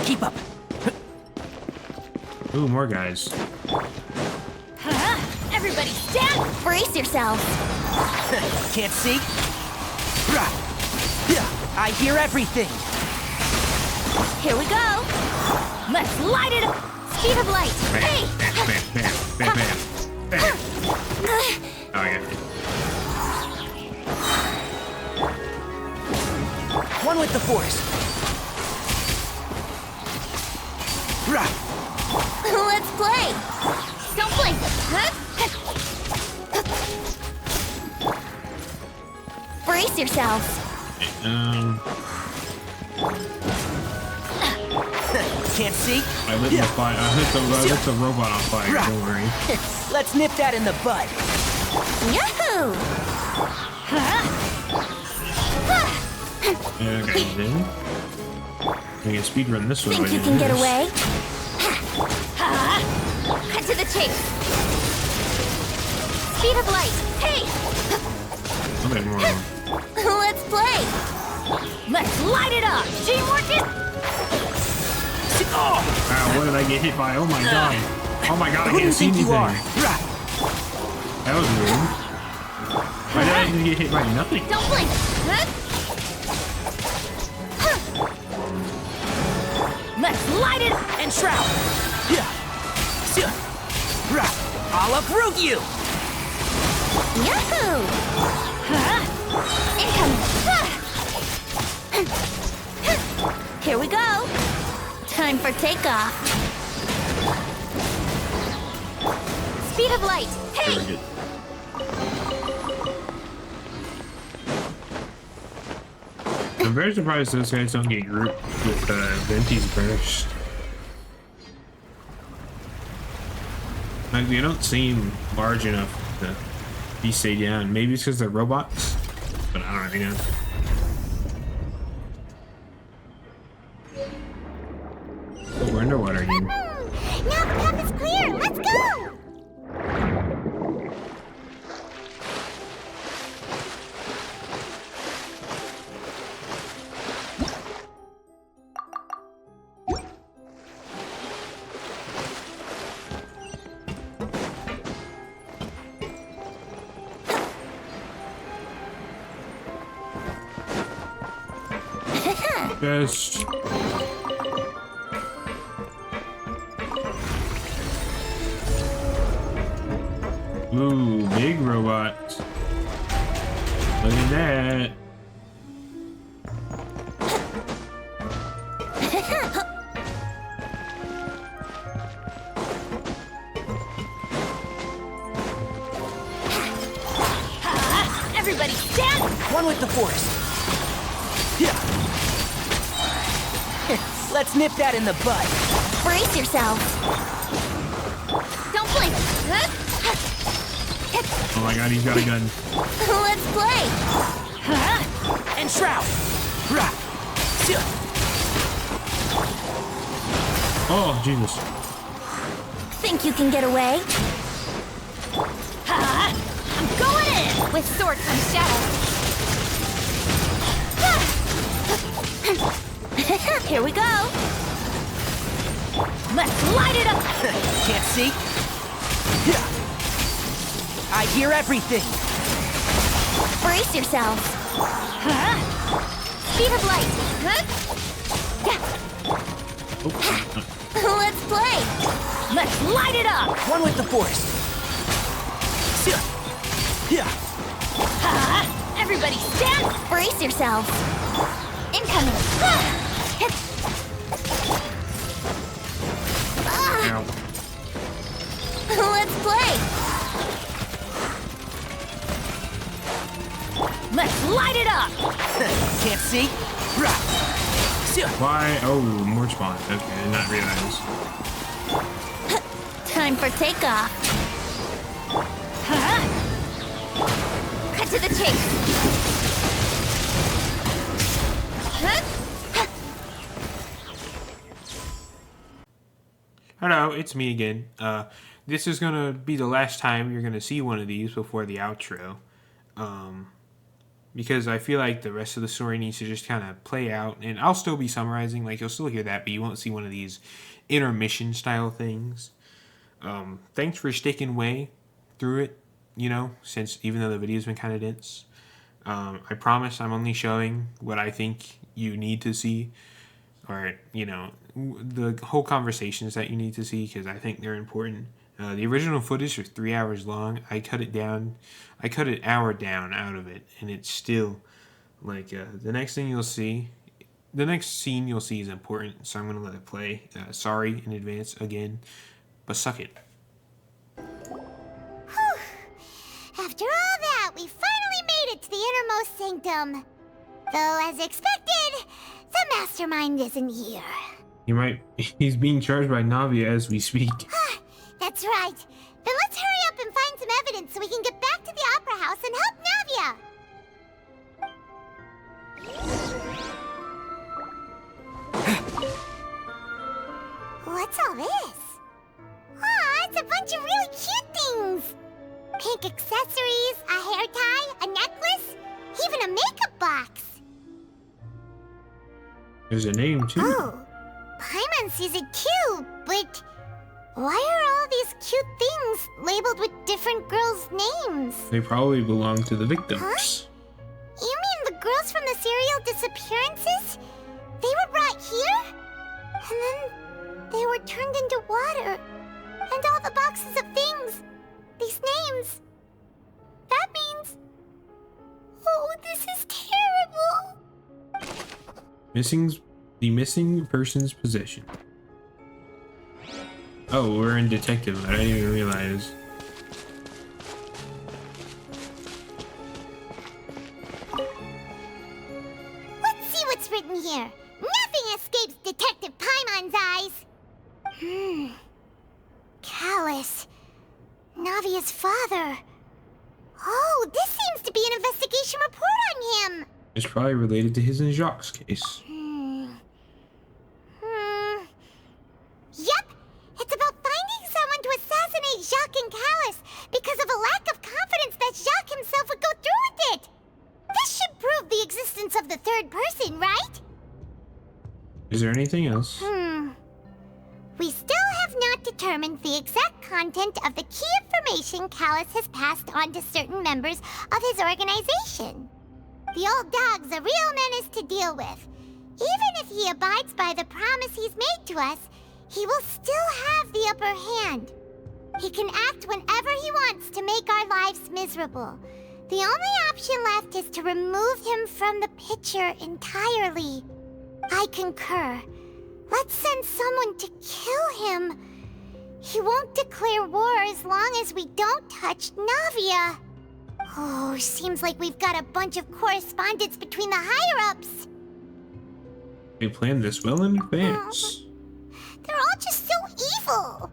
Keep up. Ooh, more guys. Everybody stand! Brace yourself. Can't see? I hear everything. Here we go. Let's light it up. Speed of light. Bam, Hey! bam, bam, bam, bam, bam. Oh yeah. One with the force. Let's play. Don't blink. Brace yourself. Can't see? I lit the fire. I lit the robot on fire. Don't worry. Let's nip that in the bud. Yahoo! Okay, then. We can speedrun this one. Think you can get away? Cut to the chase. Speed of light. Hey! A bit more. Let's play. Let's light it up. Teamwork is. Wow, what did I get hit by? Oh my god. Oh my god, I can't see anything. That was weird. Why did I even get hit by nothing? Don't blink. Let's light it up. And shroud. I'll uproot you. Yahoo! Incoming. Here we go. Time for takeoff. Speed of light. Hey! Very good. I'm very surprised those guys don't get grouped with Venti's burst. Like, they don't seem large enough to be stayed down. Maybe it's because they're robots, but I don't really know. Oh, we're underwater again. Now the path is clear. Let's go! Just ooh, big robot. Look at that. Everybody stand! One with the force. Let's nip that in the bud. Brace yourself. Don't blink. Oh my god, he's got a gun. Let's play. And shroud. Oh, Jesus. Think you can get away? I'm going in! With sword comes shadow. Here we go. Let's light it up. Can't see? I hear everything. Brace yourselves. Speed of light. Let's play. Let's light it up. One with the force. Everybody stand. Brace yourselves. Incoming. Ow. Let's play. Let's light it up! Can't see? Right. Why? Oh, more spawns. Okay, I did not realize. Time for takeoff. Huh? Cut to the chase. Hello, it's me again. This is gonna be the last time you're gonna see one of these before the outro. Because I feel like the rest of the story needs to just kind of play out, and I'll still be summarizing, like you'll still hear that, but you won't see one of these intermission style things. Thanks for sticking way through it, you know, since even though the video's been kind of dense. I promise I'm only showing what I think you need to see, or, you know, the whole conversations that you need to see, because I think they're important. The original footage was 3 hours long. I cut it down. I cut an hour down out of it, and it's still, like, the next thing you'll see, the next scene you'll see is important, so I'm going to let it play. Sorry in advance again, but suck it. Whew. After all that, we finally made it to the innermost sanctum. Though, as expected, the mastermind isn't here. He's being charged by Navia as we speak. That's right. Then let's hurry up and find some evidence so we can get back to the Opera House and help Navia. What's all this? Aw, it's a bunch of really cute things. Pink accessories, a hair tie, a necklace, even a makeup box. There's a name, too. Oh, Paimon sees it too, but why are all these cute things labeled with different girls' names? They probably belong to the victims. Huh? You mean the girls from the serial disappearances? They were brought here? And then they were turned into water. And all the boxes of things. These names. That means... Oh, this is terrible. The missing person's possession. Oh, we're in detective mode. I didn't even realize. Let's see what's written here. Nothing escapes Detective Paimon's eyes. Callus. Navia's father. Oh, this seems to be an investigation report on him. It's probably related to his and Jacques' case. Yep. It's about finding someone to assassinate Jacques and Callus because of a lack of confidence that Jacques himself would go through with it. This should prove the existence of the third person, right? Is there anything else? We still have not determined the exact content of the key information Callus has passed on to certain members of his organization. The old dog's a real menace to deal with. Even if he abides by the promise he's made to us, he will still have the upper hand. He can act whenever he wants to make our lives miserable. The only option left is to remove him from the picture entirely. I concur. Let's send someone to kill him. He won't declare war as long as we don't touch Navia. Oh, seems like we've got a bunch of correspondence between the higher-ups. They planned this well in advance. They're all just so evil.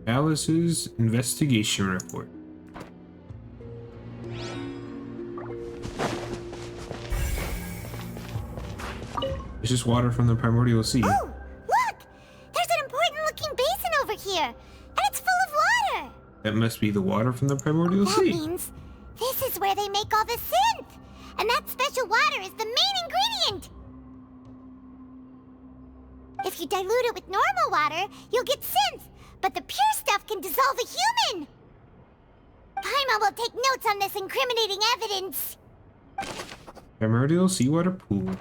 Alice's investigation report. It's just water from the primordial sea. Oh, look! There's an important-looking basin over here, and it's full of water. That must be the water from the primordial sea. That means this is where they make all the synth, and that special water is the main ingredient. If you dilute it with normal water, you'll get synth, but the pure stuff can dissolve a human. Paimon will take notes on this incriminating evidence. Primordial seawater pool.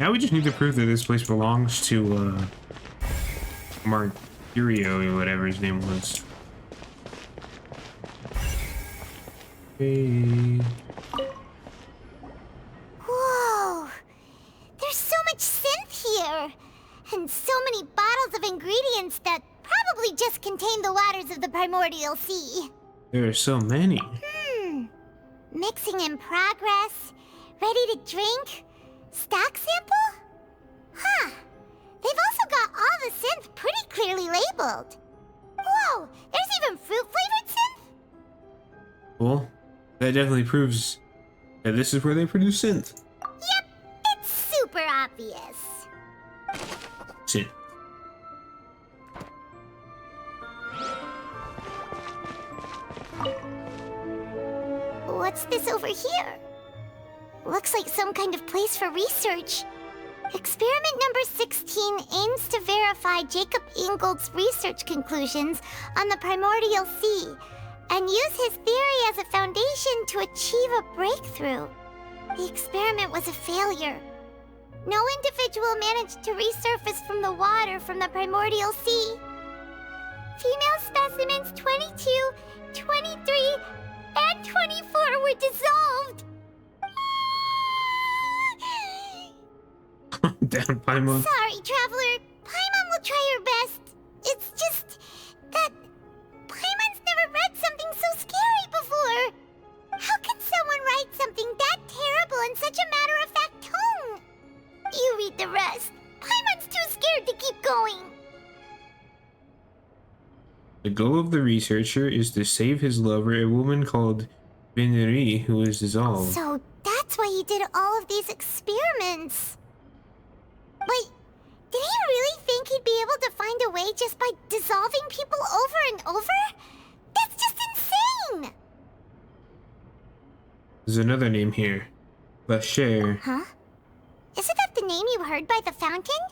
Now we just need to prove that this place belongs to, Mercurio, or whatever his name was. Hey. Whoa! There's so much synth here! And so many bottles of ingredients that probably just contain the waters of the primordial sea. There are so many. Mixing in progress. Ready to drink? Stock sample? Huh. They've also got all the synth pretty clearly labeled. Whoa, there's even fruit-flavored synth? Well, that definitely proves that this is where they produce synth. Yep, it's super obvious. Synth. What's this over here? Looks like some kind of place for research. Experiment number 16 aims to verify Jacob Ingold's research conclusions on the primordial sea and use his theory as a foundation to achieve a breakthrough. The experiment was a failure. No individual managed to resurface from the water from the primordial sea. Female specimens 22, 23, and 24 were dissolved. Damn, Paimon. Sorry, Traveler. Paimon will try her best. It's just that Paimon's never read something so scary before. How can someone write something that terrible in such a matter-of-fact tone? You read the rest. Paimon's too scared to keep going. The goal of the researcher is to save his lover, a woman called Venerie, who is dissolved. So that's why he did all of these experiments. But did he really think he'd be able to find a way just by dissolving people over and over? That's just insane! There's another name here. Vacher. Huh? Isn't that the name you heard by the fountain?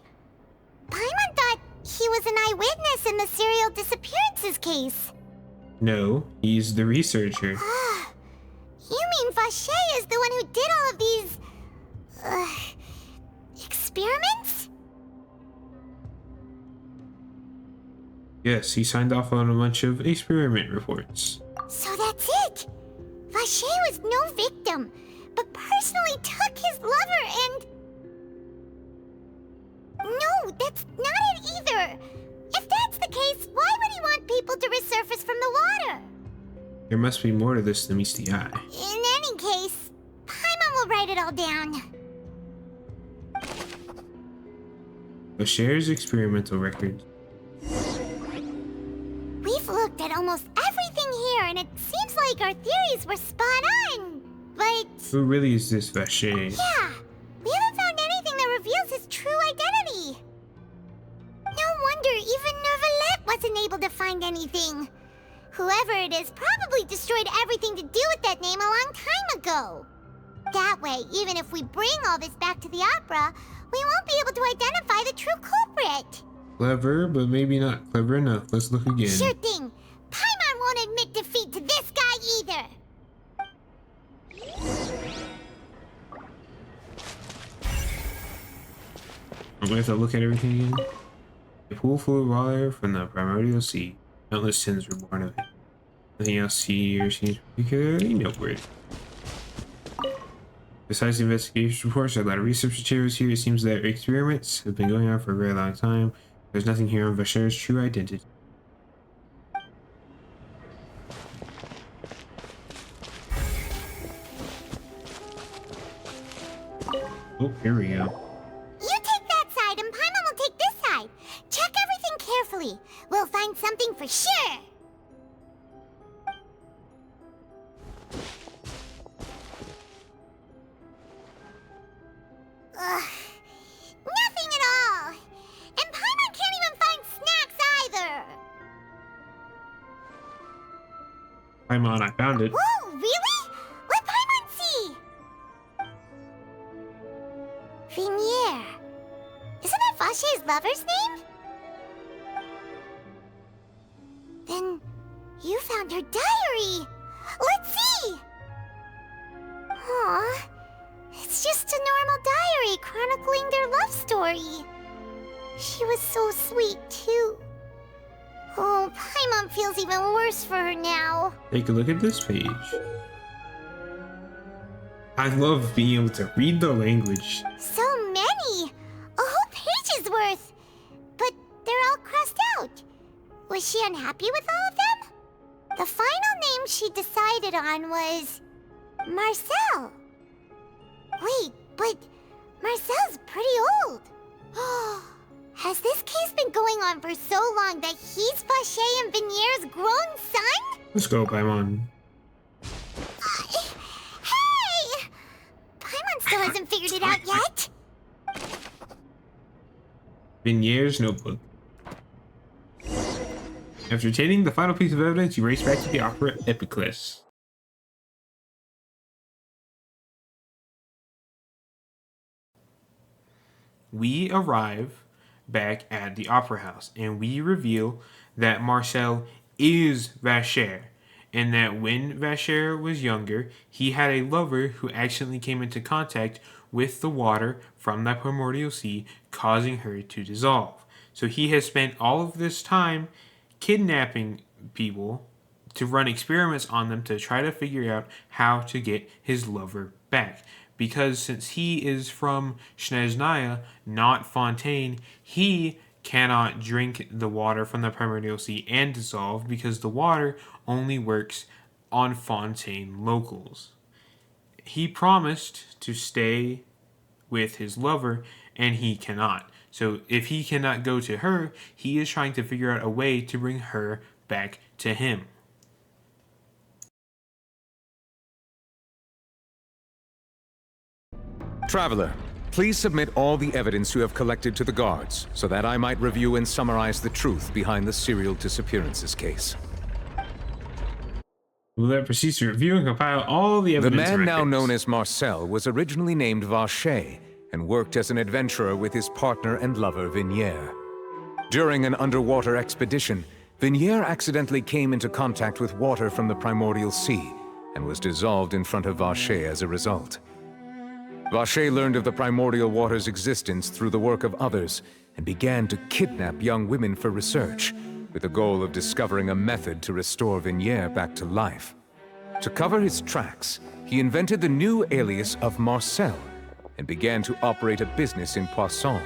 Paimon thought he was an eyewitness in the serial disappearances case. No, he's the researcher. You mean Vacher is the one who did all of these... experiments? Yes, he signed off on a bunch of experiment reports. So that's it! Vacher was no victim, but personally took his lover and... No, that's not it either! If that's the case, why would he want people to resurface from the water? There must be more to this than meets the eye. In any case, Paimon will write it all down. Vacher's experimental record. We've looked at almost everything here, and it seems like our theories were spot on. But... Who really is this Vacher? yeah, we haven't found anything that reveals his true identity. No wonder even Nervalette wasn't able to find anything. Whoever it is probably destroyed everything to do with that name a long time ago. That way, even if we bring all this back to the opera, we won't be able to identify the true culprit. Clever, but maybe not clever enough. Let's look again. Sure thing. Paimon won't admit defeat to this guy either. I'm gonna have to look at everything again. A pool full of water from the primordial sea. Countless sins were born of it. Nothing else here seems particularly noteworthy. Besides the investigation reports, there are a lot of research materials here. It seems that experiments have been going on for a very long time. There's nothing here on Vacher's true identity. Oh, here we go. You take that side and Paimon will take this side. Check everything carefully. We'll find something for sure. Ugh. Nothing at all. And Paimon can't even find snacks either. Paimon, I found it. Whoa, really? Let Paimon see. Vinier. Isn't that Vacher's lover's name? Then you found her diary. Let's see. Aw. It's just a normal diary chronicling their love story. She was so sweet, too. Oh, Paimon feels even worse for her now. Take a look at this page. I love being able to read the language. So many! A whole page's worth! But they're all crossed out. Was she unhappy with all of them? The final name she decided on was... Marcel! Wait, but Marcel's pretty old. Has this case been going on for so long that he's Vacher and Venier's grown son? Let's go, Paimon. Hey! Paimon still hasn't figured it out yet. Venier's notebook. After obtaining the final piece of evidence, you race back to the opera Epiclese. We arrive back at the opera house and we reveal that Marcel is Vacher, and that when Vacher was younger, he had a lover who accidentally came into contact with the water from that primordial sea, causing her to dissolve. So he has spent all of this time kidnapping people to run experiments on them to try to figure out how to get his lover back. Because since he is from Snezhnaya, not Fontaine, he cannot drink the water from the primordial sea and dissolve because the water only works on Fontaine locals. He promised to stay with his lover, and he cannot. So if he cannot go to her, he is trying to figure out a way to bring her back to him. Traveler, please submit all the evidence you have collected to the guards, so that I might review and summarize the truth behind the serial disappearances case. Roulette proceeds to review and compile all the evidence. The man now known as Marcel was originally named Vacher and worked as an adventurer with his partner and lover Venier. During an underwater expedition, Venier accidentally came into contact with water from the primordial sea and was dissolved in front of Vacher as a result. Vacher learned of the primordial water's existence through the work of others and began to kidnap young women for research, with the goal of discovering a method to restore Venier back to life. To cover his tracks, he invented the new alias of Marcel and began to operate a business in Poisson.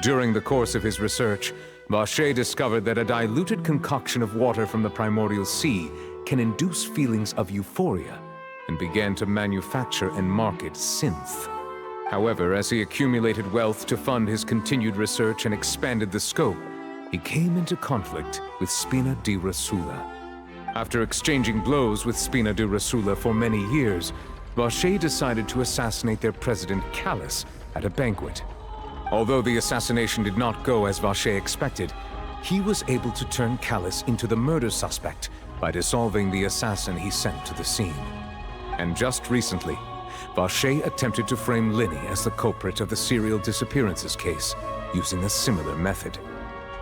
During the course of his research, Vacher discovered that a diluted concoction of water from the primordial sea can induce feelings of euphoria, and began to manufacture and market synth. However, as he accumulated wealth to fund his continued research and expanded the scope, he came into conflict with Spina di Rosula. After exchanging blows with Spina di Rosula for many years, Vacher decided to assassinate their president Callus at a banquet. Although the assassination did not go as Vacher expected, he was able to turn Callus into the murder suspect by dissolving the assassin he sent to the scene. And just recently, Vacher attempted to frame Linny as the culprit of the serial disappearances case, using a similar method.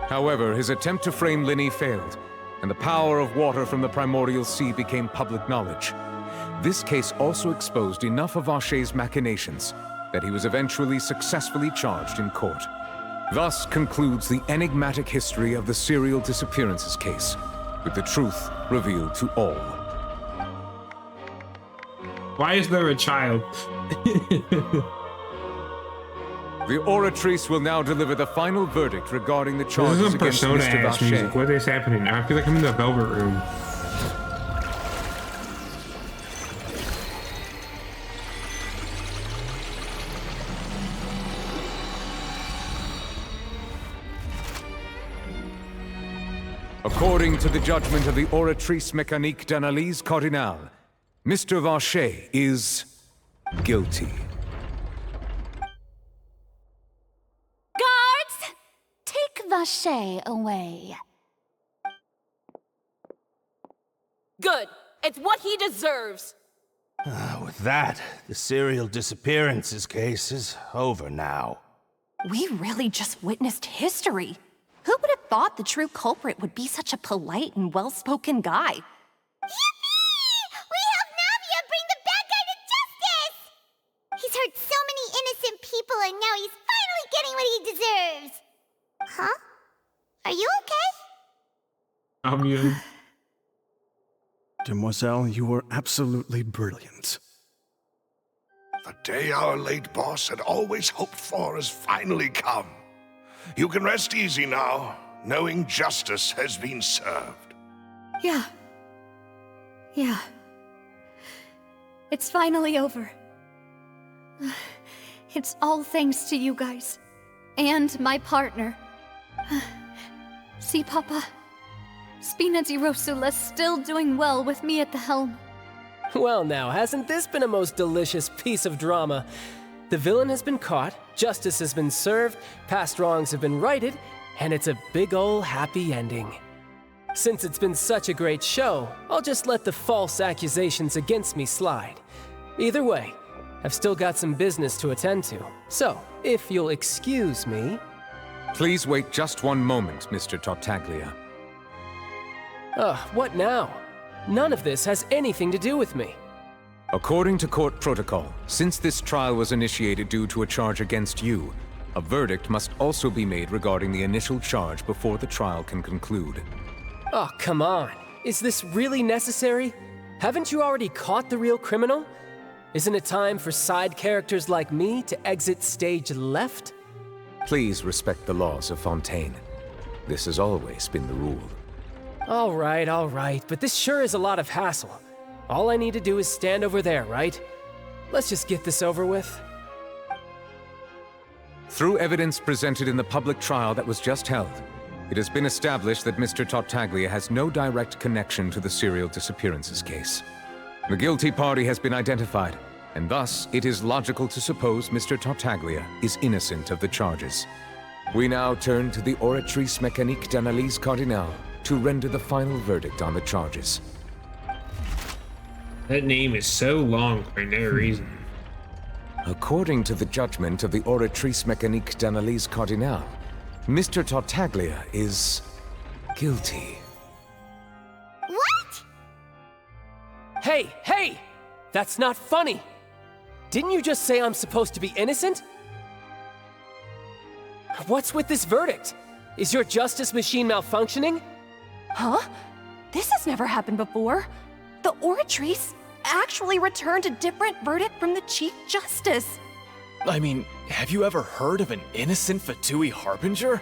However, his attempt to frame Linny failed, and the power of water from the primordial sea became public knowledge. This case also exposed enough of Vacher's machinations that he was eventually successfully charged in court. Thus concludes the enigmatic history of the serial disappearances case, with the truth revealed to all. Why is there a child? The Oratrice will now deliver the final verdict regarding the charges against Mr. Vacher. What is happening? I feel like I'm in the Velvet Room. According to the judgment of the Oratrice Mécanique d'Analyse Cardinale, Mr. Vacher is guilty. Guards! Take Vacher away. Good. It's what he deserves. With that, the serial disappearances case is over now. We really just witnessed history. Who would have thought the true culprit would be such a polite and well-spoken guy? Yippee! We helped Navia bring the bad guy to justice! He's hurt so many innocent people and now he's finally getting what he deserves! Huh? Are you okay? Demoiselle, you were absolutely brilliant. The day our late boss had always hoped for has finally come. You can rest easy now, knowing justice has been served. Yeah. Yeah. It's finally over. It's all thanks to you guys. And my partner. See, Papa? Spina di Rosula's still doing well with me at the helm. Well now, hasn't this been a most delicious piece of drama? The villain has been caught, justice has been served, past wrongs have been righted, and it's a big ol' happy ending. Since it's been such a great show, I'll just let the false accusations against me slide. Either way, I've still got some business to attend to. So, if you'll excuse me... Please wait just one moment, Mr. Tartaglia. What now? None of this has anything to do with me. According to court protocol, since this trial was initiated due to a charge against you, a verdict must also be made regarding the initial charge before the trial can conclude. Oh, come on. Is this really necessary? Haven't you already caught the real criminal? Isn't it time for side characters like me to exit stage left? Please respect the laws of Fontaine. This has always been the rule. All right, but this sure is a lot of hassle. All I need to do is stand over there, right? Let's just get this over with. Through evidence presented in the public trial that was just held, it has been established that Mr. Tartaglia has no direct connection to the serial disappearances case. The guilty party has been identified, and thus it is logical to suppose Mr. Tartaglia is innocent of the charges. We now turn to the Oratrice Mécanique d'Analyse Cardinale to render the final verdict on the charges. That name is so long for no reason. According to the judgment of the Oratrice Mécanique d'Analyse Cardinale, Mr. Tartaglia is guilty. What? Hey! That's not funny! Didn't you just say I'm supposed to be innocent? What's with this verdict? Is your justice machine malfunctioning? Huh? This has never happened before. The Oratrice actually returned a different verdict from the Chief Justice. I mean, have you ever heard of an innocent Fatui Harbinger?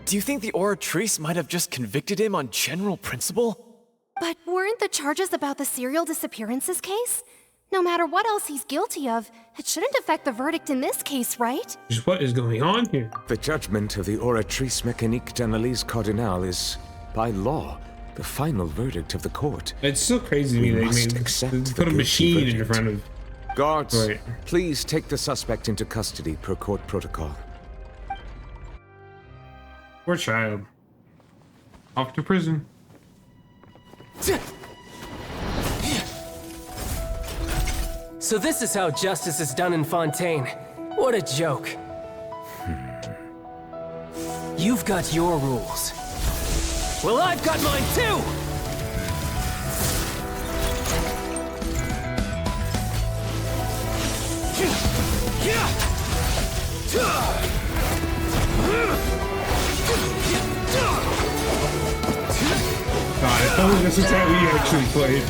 Do you think the Oratrice might have just convicted him on general principle? But weren't the charges about the serial disappearances case? No matter what else he's guilty of, it shouldn't affect the verdict in this case, right? What is going on here? The judgment of the Oratrice Mécanique d'Analyse Cardinale is, by law, the final verdict of the court. It's so crazy to me they put a machine in front of... Guards, please take the suspect into custody per court protocol. Poor child. Off to prison. So this is how justice is done in Fontaine. What a joke. You've got your rules. Well, I've got mine too! God, I thought this is how we actually played.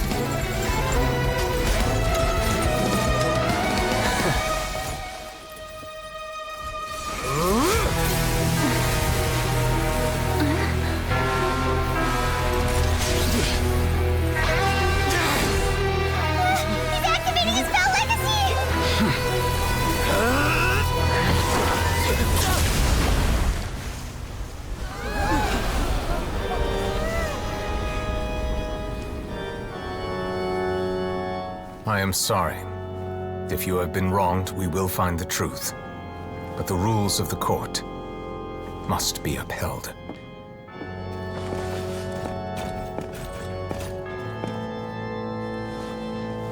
I am sorry. If you have been wronged, we will find the truth. But the rules of the court must be upheld.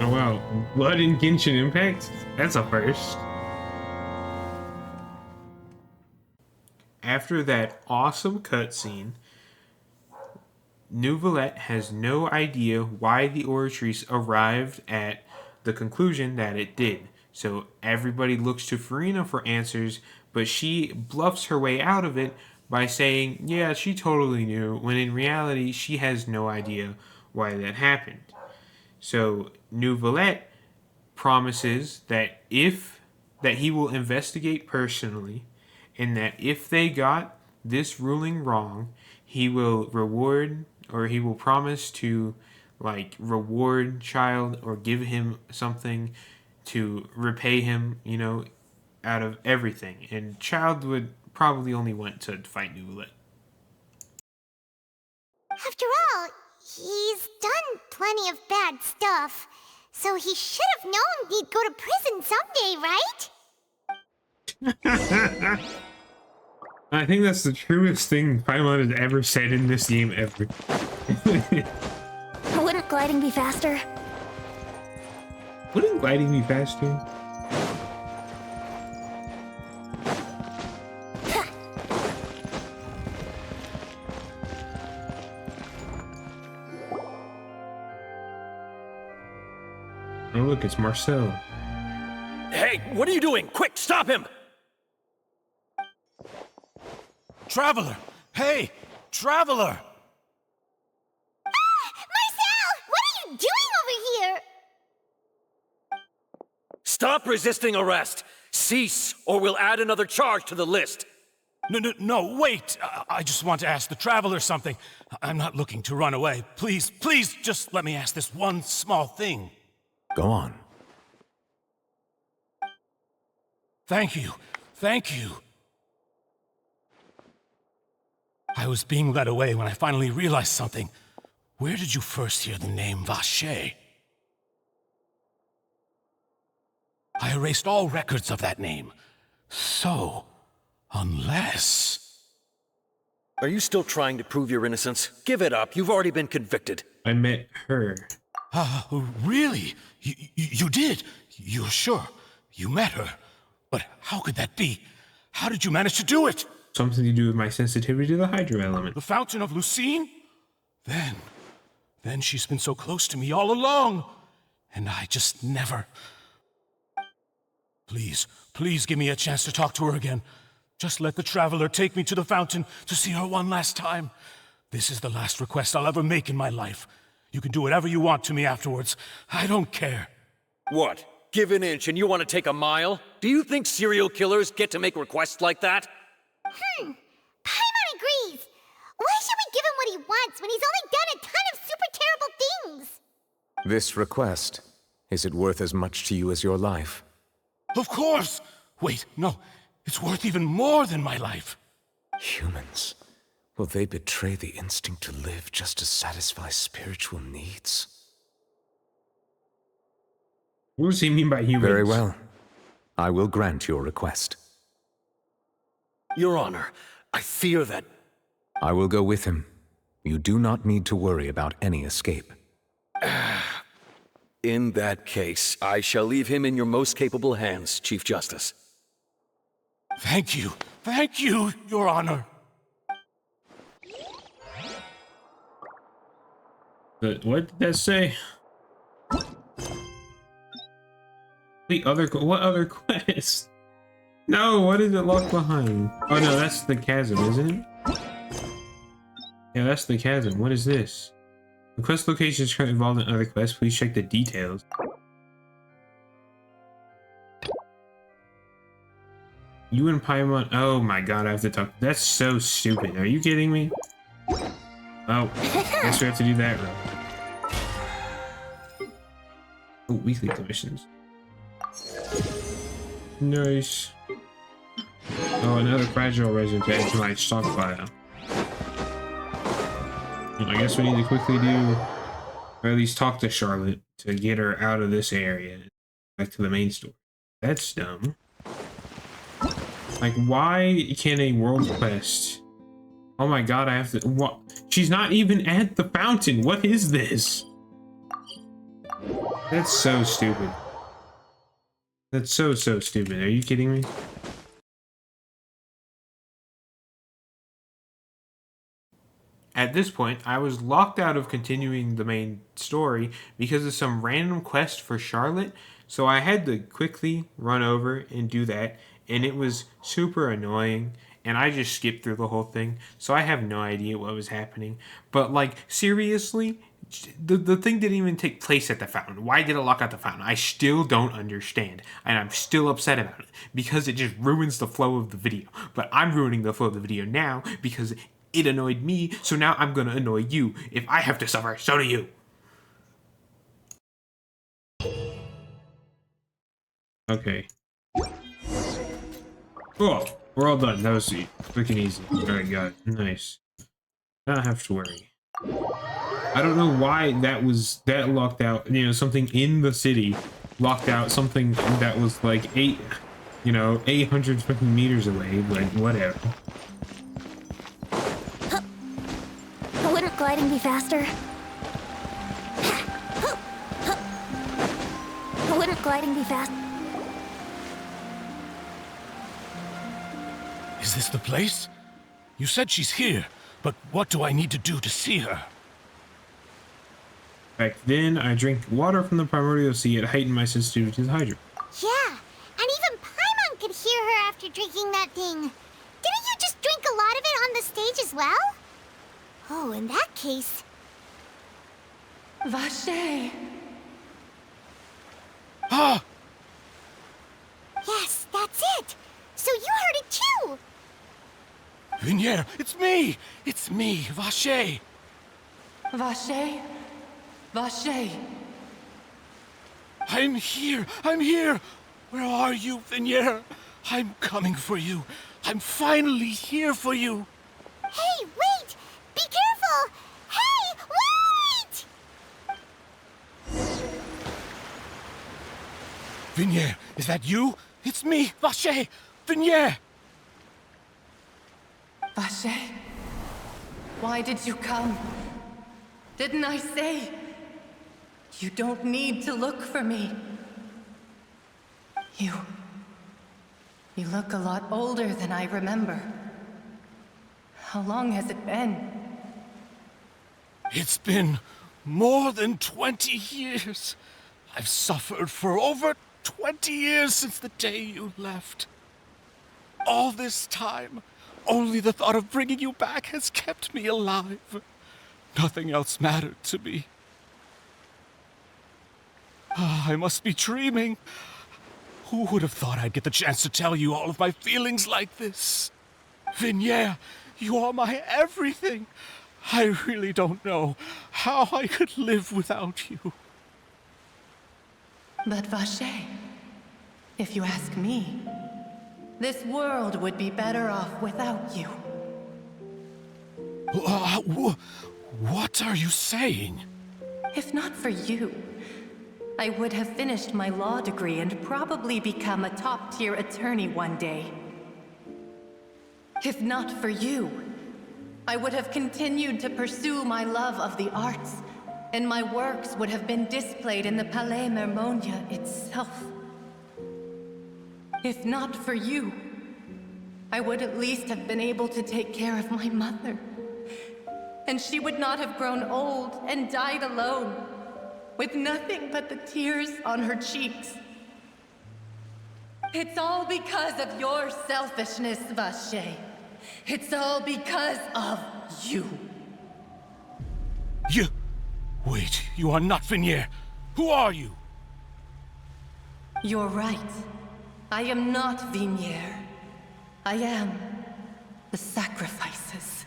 Oh wow, blood in Genshin Impact? That's a first. After that awesome cutscene, Neuvillette has no idea why the Oratrice arrived at the conclusion that it did. So everybody looks to Farina for answers, but she bluffs her way out of it by saying, yeah, she totally knew, when in reality, she has no idea why that happened. So Neuvillette promises that he will investigate personally, and that if they got this ruling wrong, he will reward or he will promise to like reward Child or give him something to repay him, you know, out of everything. And Child would probably only want to fight Newlet. After all, he's done plenty of bad stuff, so he should have known he'd go to prison someday, right? I think that's the truest thing Paimon has ever said in this game ever. Wouldn't gliding be faster? Wouldn't gliding be faster? Oh look, it's Marcel. Hey, what are you doing? Quick, stop him! Traveler! Hey! Traveler! Marcel! What are you doing over here? Stop resisting arrest! Cease, or we'll add another charge to the list! No, wait! I just want to ask the Traveler something. I'm not looking to run away. Please, just let me ask this one small thing. Go on. Thank you. I was being led away when I finally realized something. Where did you first hear the name Vacher? I erased all records of that name. So, unless... Are you still trying to prove your innocence? Give it up. You've already been convicted. I met her. Really? You did? You're sure? You met her? But how could that be? How did you manage to do it? Something to do with my sensitivity to the hydro element. The Fountain of Lucine? Then she's been so close to me all along. And I just never... Please give me a chance to talk to her again. Just let the Traveler take me to the fountain to see her one last time. This is the last request I'll ever make in my life. You can do whatever you want to me afterwards. I don't care. What? Give an inch and you want to take a mile? Do you think serial killers get to make requests like that? Paimon agrees. Why should we give him what he wants when he's only done a ton of super terrible things? This request, is it worth as much to you as your life? Of course! Wait, no. It's worth even more than my life. Humans. Will they betray the instinct to live just to satisfy spiritual needs? What does he mean by humans? Very well. I will grant your request. Your Honor, I fear that... I will go with him. You do not need to worry about any escape. In that case, I shall leave him in your most capable hands, Chief Justice. Thank you, Your Honor. But what did that say? What other quest? No, what is it locked behind? Oh no, that's the chasm, isn't it? Yeah, that's the chasm. What is this? The quest location is currently involved in other quests. Please check the details. You and Paimon. Oh my god, I have to talk. That's so stupid. Are you kidding me? Oh, guess we have to do that route. Oh, weekly commissions. Nice. Oh, another fragile resin to add to my stockpile. Well, I guess we need to quickly do, or at least talk to Charlotte to get her out of this area, back to the main store. That's dumb. Like, why can't a world quest? Oh my god, I have to. What? She's not even at the fountain. What is this? That's so stupid. That's so stupid. Are you kidding me? At this point, I was locked out of continuing the main story because of some random quest for Charlotte, so I had to quickly run over and do that, and it was super annoying, and I just skipped through the whole thing, so I have no idea what was happening. But, like, seriously, the thing didn't even take place at the fountain. Why did it lock out the fountain? I still don't understand, and I'm still upset about it, because it just ruins the flow of the video. But I'm ruining the flow of the video now, because It annoyed me, so now I'm gonna annoy you. If I have to suffer, so do you. Okay. Oh, we're all done. That was sweet. Freaking easy. Alright, got it. Nice. Not have to worry. I don't know why that locked out, you know, something in the city locked out something that was like 800 fucking meters away, but whatever. Wouldn't gliding be faster? Wouldn't gliding be fast? Is this the place? You said she's here, but what do I need to do to see her? Back then, I drank water from the primordial sea. It heightened my sensitivity to the Hydra. Yeah, and even Paimon could hear her after drinking that thing. Didn't you just drink a lot of it on the stage as well? Oh, in that case... Vache! Ah! Yes, that's it! So you heard it too! Vinier, it's me! It's me, Vache! Vache? Vache! I'm here! I'm here! Where are you, Vinier? I'm coming for you. I'm finally here for you. Hey, wait! Be careful! Hey, wait! Vinier, is that you? It's me, Vache! Vinier! Vache? Why did you come? Didn't I say? You don't need to look for me. You look a lot older than I remember. How long has it been? It's been more than 20 years. I've suffered for over 20 years since the day you left. All this time, only the thought of bringing you back has kept me alive. Nothing else mattered to me. I must be dreaming. Who would have thought I'd get the chance to tell you all of my feelings like this? Vinier, you are my everything. I really don't know how I could live without you. But Vache, if you ask me, this world would be better off without you. What are you saying? If not for you, I would have finished my law degree and probably become a top-tier attorney one day. If not for you, I would have continued to pursue my love of the arts, and my works would have been displayed in the Palais Mermonia itself. If not for you, I would at least have been able to take care of my mother. And she would not have grown old and died alone, with nothing but the tears on her cheeks. It's all because of your selfishness, Vache. It's all because of you. You... Wait, you are not Vinier. Who are you? You're right. I am not Vinier. I am the sacrifices.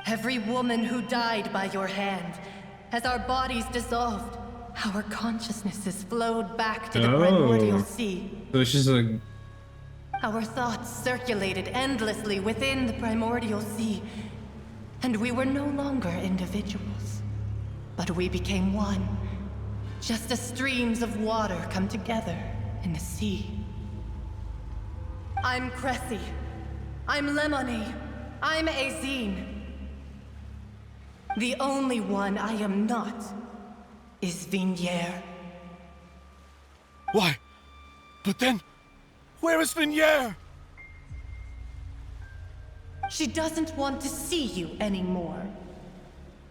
Every woman who died by your hand, as our bodies dissolved, our consciousnesses flowed back to the primordial sea. So it's just like... Our thoughts circulated endlessly within the primordial sea, and we were no longer individuals, but we became one, just as streams of water come together in the sea. I'm Cressy. I'm Lemony. I'm Azine. The only one I am not is Vinier. Why? But then, where is Vinier? She doesn't want to see you anymore.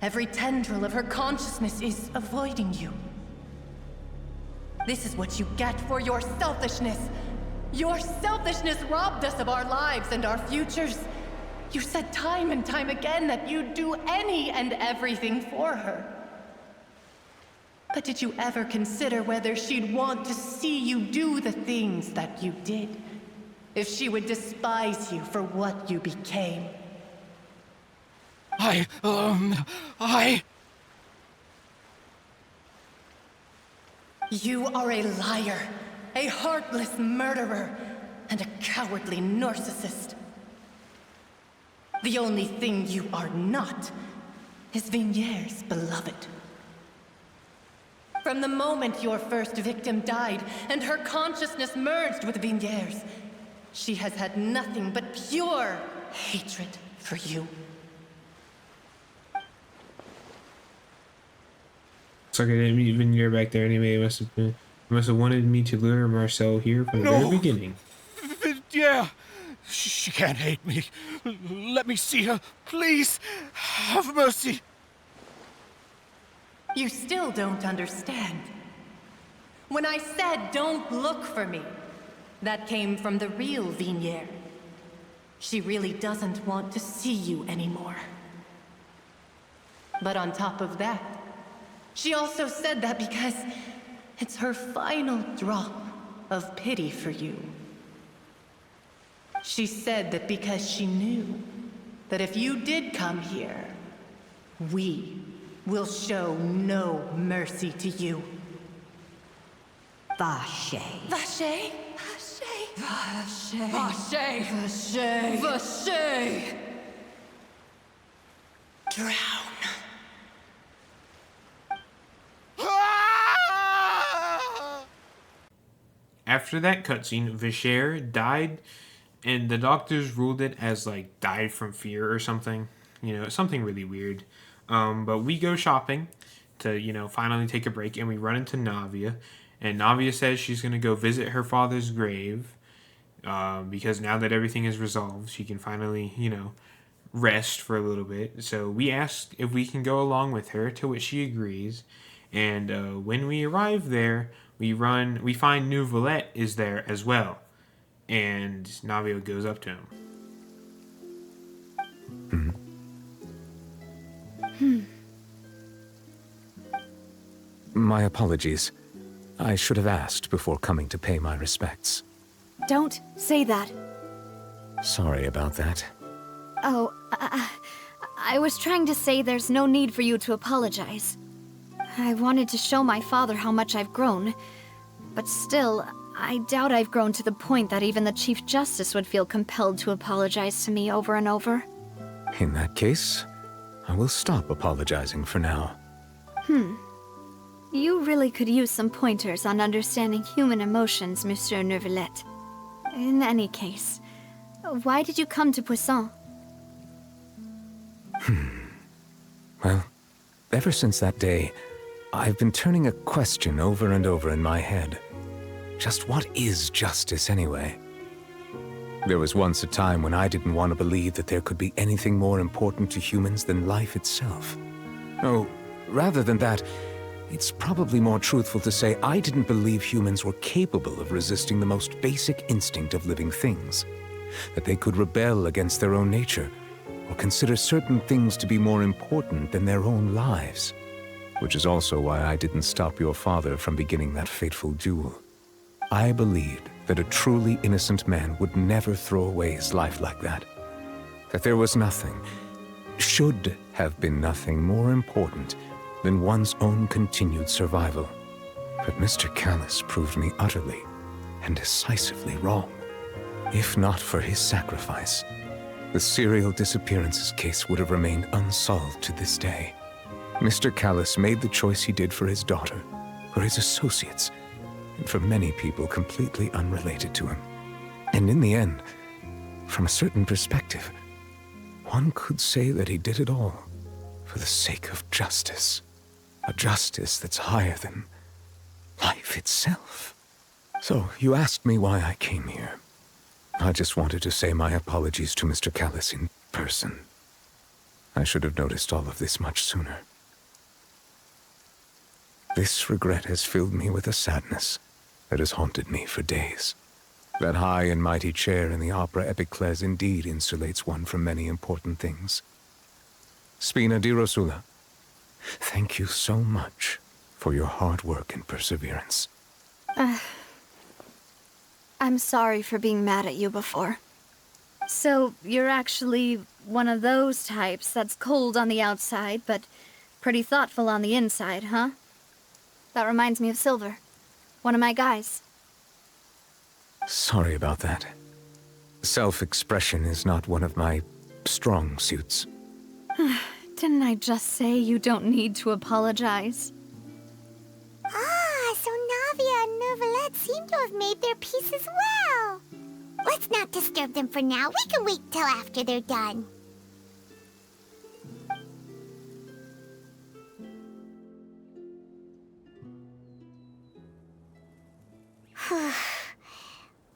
Every tendril of her consciousness is avoiding you. This is what you get for your selfishness. Your selfishness robbed us of our lives and our futures. You said time and time again that you'd do any and everything for her. But did you ever consider whether she'd want to see you do the things that you did? If she would despise you for what you became? You are a liar, a heartless murderer, and a cowardly narcissist. The only thing you are not is Vigniere's beloved. From the moment your first victim died and her consciousness merged with Vigniere's, she has had nothing but pure hatred for you. It's like I didn't even hear back there anyway. He must have wanted me to lure Marcel here from the very beginning. Yeah. She can't hate me. Let me see her. Please. Have mercy. You still don't understand. When I said don't look for me, that came from the real Vigniere. She really doesn't want to see you anymore. But on top of that, she also said that because it's her final drop of pity for you. She said that because she knew that if you did come here, we will show no mercy to you. Vache. Vache? Vache. Vache! Vache. Vache! Drown. After that cutscene, Vichaire died, and the doctors ruled it as like died from fear or something. You know, something really weird. But we go shopping to, you know, finally take a break, and we run into Navia, and Navia says she's gonna go visit her father's grave because now that everything is resolved, she can finally, you know, rest for a little bit. So we ask if we can go along with her, to which she agrees. And when we arrive there, we find Nouvelette is there as well, and Navio goes up to him. My apologies. I should have asked before coming to pay my respects. Don't say that. Sorry about that. Oh, I was trying to say there's no need for you to apologize. I wanted to show my father how much I've grown, but still, I doubt I've grown to the point that even the Chief Justice would feel compelled to apologize to me over and over. In that case, I will stop apologizing for now. You really could use some pointers on understanding human emotions, Monsieur Nouvelette. In any case, why did you come to Poisson? Well, ever since that day, I've been turning a question over and over in my head. Just what is justice anyway? There was once a time when I didn't want to believe that there could be anything more important to humans than life itself. Oh, rather than that, it's probably more truthful to say I didn't believe humans were capable of resisting the most basic instinct of living things. That they could rebel against their own nature, or consider certain things to be more important than their own lives. Which is also why I didn't stop your father from beginning that fateful duel. I believed that a truly innocent man would never throw away his life like that. That there was nothing, should have been nothing more important than one's own continued survival. But Mr. Callis proved me utterly and decisively wrong. If not for his sacrifice, the serial disappearances case would have remained unsolved to this day. Mr. Callis made the choice he did for his daughter, for his associates, and for many people completely unrelated to him. And in the end, from a certain perspective, one could say that he did it all for the sake of justice. A justice that's higher than life itself. So, you asked me why I came here. I just wanted to say my apologies to Mr. Callis in person. I should have noticed all of this much sooner. This regret has filled me with a sadness that has haunted me for days. That high and mighty chair in the Opera Epiclese indeed insulates one from many important things. Spina di Rosula, thank you so much for your hard work and perseverance. I'm sorry for being mad at you before. So you're actually one of those types that's cold on the outside, but pretty thoughtful on the inside, huh? That reminds me of Silver, one of my guys. Sorry about that. Self-expression is not one of my strong suits. Didn't I just say you don't need to apologize? Ah, so Navia and Neuvillette seem to have made their peace as well. Let's not disturb them for now. We can wait till after they're done.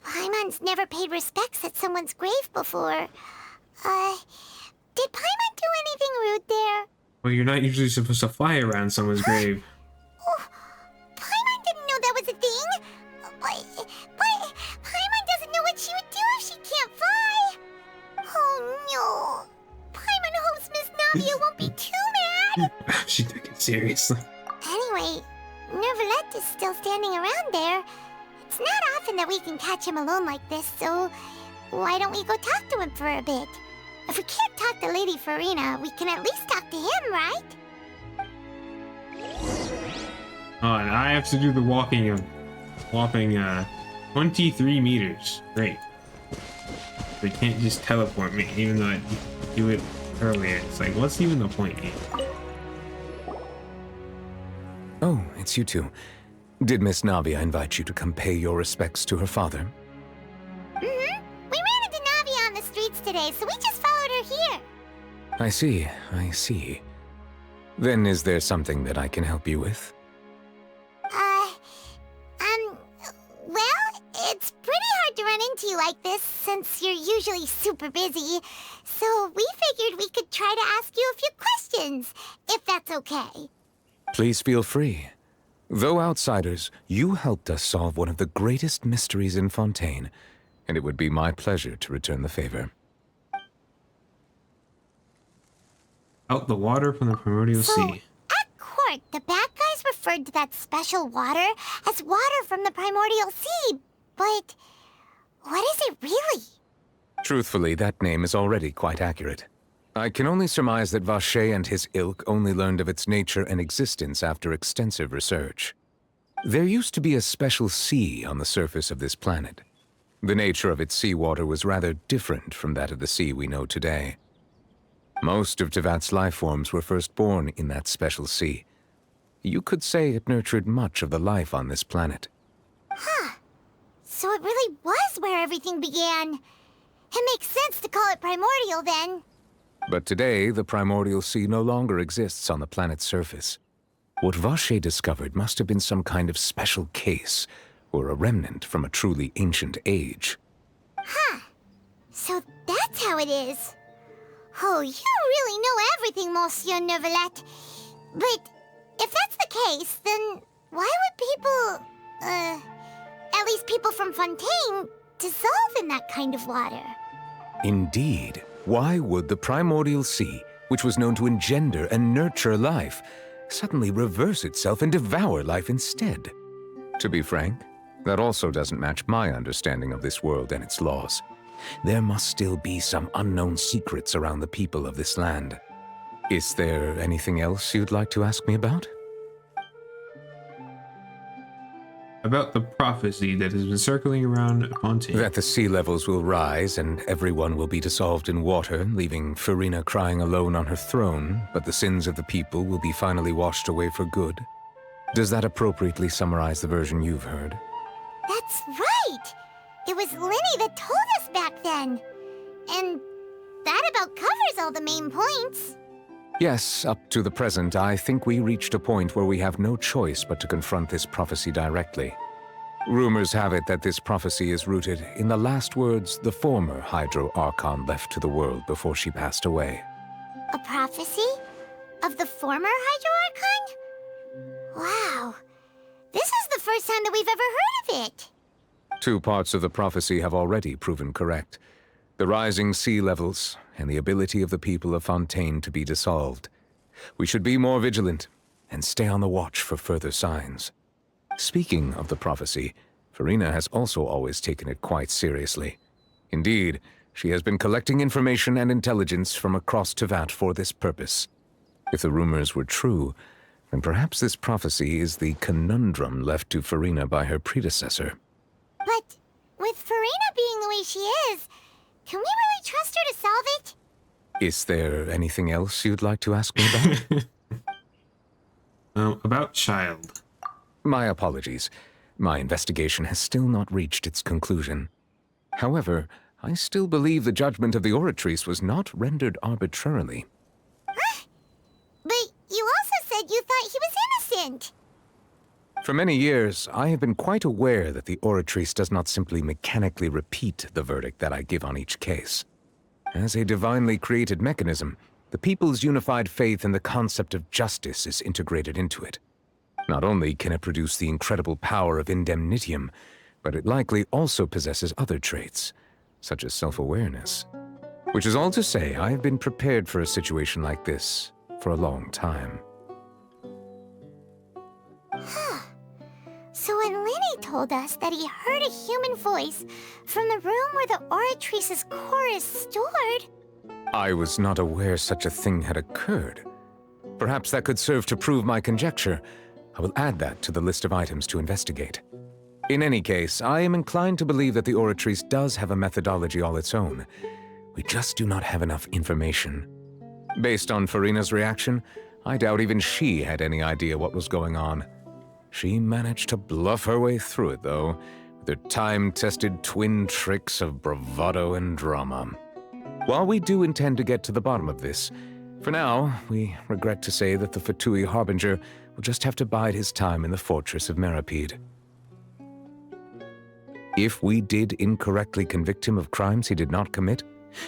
Paimon's never paid respects at someone's grave before. Did Paimon do anything rude there? Well, you're not usually supposed to fly around someone's grave. Oh, Paimon didn't know that was a thing. But Paimon doesn't know what she would do if she can't fly. Oh no. Paimon hopes Miss Navia won't be too mad. She took it seriously. Anyway, Neuvillette is still standing around there. It's not often that we can catch him alone like this, so why don't we go talk to him for a bit? If we can't talk to Lady Farina, we can at least talk to him, right? Oh, and I have to do the walking 23 meters. Great. They can't just teleport me, even though I do it earlier. It's like, what's even the point here? Oh, it's you two. Did Miss Navia invite you to come pay your respects to her father? Mm-hmm. We ran into Navia on the streets today, so we just followed her here. I see, I see. Then is there something that I can help you with? Well, it's pretty hard to run into you like this since you're usually super busy. So we figured we could try to ask you a few questions, if that's okay. Please feel free. Though outsiders, you helped us solve one of the greatest mysteries in Fontaine, and it would be my pleasure to return the favor. Out the water from the primordial sea. At court, the bad guys referred to that special water as water from the primordial sea, but what is it really? Truthfully, that name is already quite accurate. I can only surmise that Vacher and his ilk only learned of its nature and existence after extensive research. There used to be a special sea on the surface of this planet. The nature of its seawater was rather different from that of the sea we know today. Most of Tevat's life forms were first born in that special sea. You could say it nurtured much of the life on this planet. Huh. So it really was where everything began. It makes sense to call it primordial then. But today, the primordial sea no longer exists on the planet's surface. What Vacher discovered must have been some kind of special case, or a remnant from a truly ancient age. Huh. So that's how it is. Oh, you really know everything, Monsieur Neuvillette. But if that's the case, then why would people, at least people from Fontaine, dissolve in that kind of water? Indeed. Why would the primordial sea, which was known to engender and nurture life, suddenly reverse itself and devour life instead? To be frank, that also doesn't match my understanding of this world and its laws. There must still be some unknown secrets around the people of this land. Is there anything else you'd like to ask me about? About the prophecy that has been circling around Fontaine. That the sea levels will rise and everyone will be dissolved in water, leaving Farina crying alone on her throne, but the sins of the people will be finally washed away for good. Does that appropriately summarize the version you've heard? That's right! It was Linny that told us back then. And that about covers all the main points. Yes, up to the present, I think we reached a point where we have no choice but to confront this prophecy directly. Rumors have it that this prophecy is rooted in the last words the former Hydro Archon left to the world before she passed away. A prophecy? Of the former Hydro Archon? Wow. This is the first time that we've ever heard of it. 2 parts of the prophecy have already proven correct. The rising sea levels, and the ability of the people of Fontaine to be dissolved. We should be more vigilant, and stay on the watch for further signs. Speaking of the prophecy, Farina has also always taken it quite seriously. Indeed, She has been collecting information and intelligence from across Tevat for this purpose. If the rumors were true, then perhaps this prophecy is the conundrum left to Farina by her predecessor. But with Farina being the way she is, can we really trust her to solve it? Is there anything else you'd like to ask me about? About Child. My apologies. My investigation has still not reached its conclusion. However, I still believe the judgment of the Oratrice was not rendered arbitrarily. Huh? But you also said you thought he was innocent. For many years, I have been quite aware that the Oratrice does not simply mechanically repeat the verdict that I give on each case. As a divinely created mechanism, the people's unified faith in the concept of justice is integrated into it. Not only can it produce the incredible power of indemnitium, but it likely also possesses other traits, such as self-awareness. Which is all to say, I have been prepared for a situation like this for a long time. So when Lenny told us that he heard a human voice from the room where the Oratrice's core is stored... I was not aware such a thing had occurred. Perhaps that could serve to prove my conjecture. I will add that to the list of items to investigate. In any case, I am inclined to believe that the Oratrice does have a methodology all its own. We just do not have enough information. Based on Farina's reaction, I doubt even she had any idea what was going on. She managed to bluff her way through it, though, with her time-tested twin tricks of bravado and drama. While we do intend to get to the bottom of this, for now, we regret to say that the Fatui Harbinger will just have to bide his time in the fortress of Meripede. If we did incorrectly convict him of crimes he did not commit,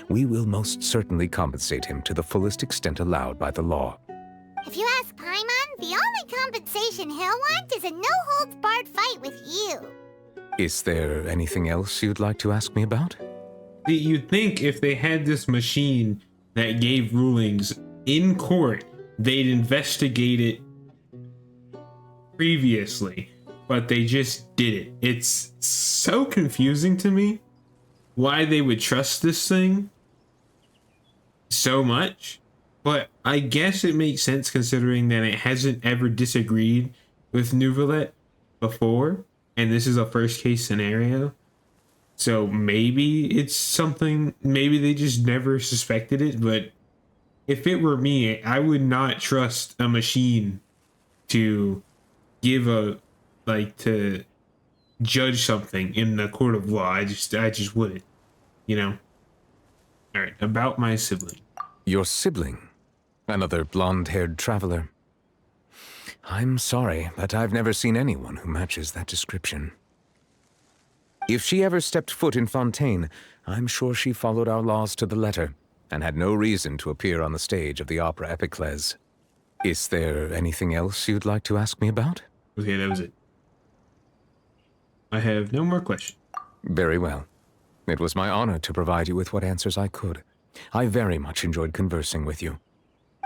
we will most certainly compensate him to the fullest extent allowed by the law. If you ask Paimon, the only compensation he'll want is a no-holds-barred fight with you. Is there anything else you'd like to ask me about? You'd think if they had this machine that gave rulings in court, they'd investigate it previously, but they just did it. It's so confusing to me why they would trust this thing so much, but I guess it makes sense considering that it hasn't ever disagreed with Neuvillette before, and this is a first case scenario. So maybe it's something, maybe they just never suspected it, but if it were me, I would not trust a machine to give a, to judge something in the court of law. I just wouldn't, you know? All right, about my sibling. Your sibling? Another blonde-haired traveler? I'm sorry, but I've never seen anyone who matches that description. If she ever stepped foot in Fontaine, I'm sure she followed our laws to the letter, and had no reason to appear on the stage of the opera Epiclese. Is there anything else you'd like to ask me about? Okay, that was it. I have no more questions. Very well. It was my honor to provide you with what answers I could. I very much enjoyed conversing with you.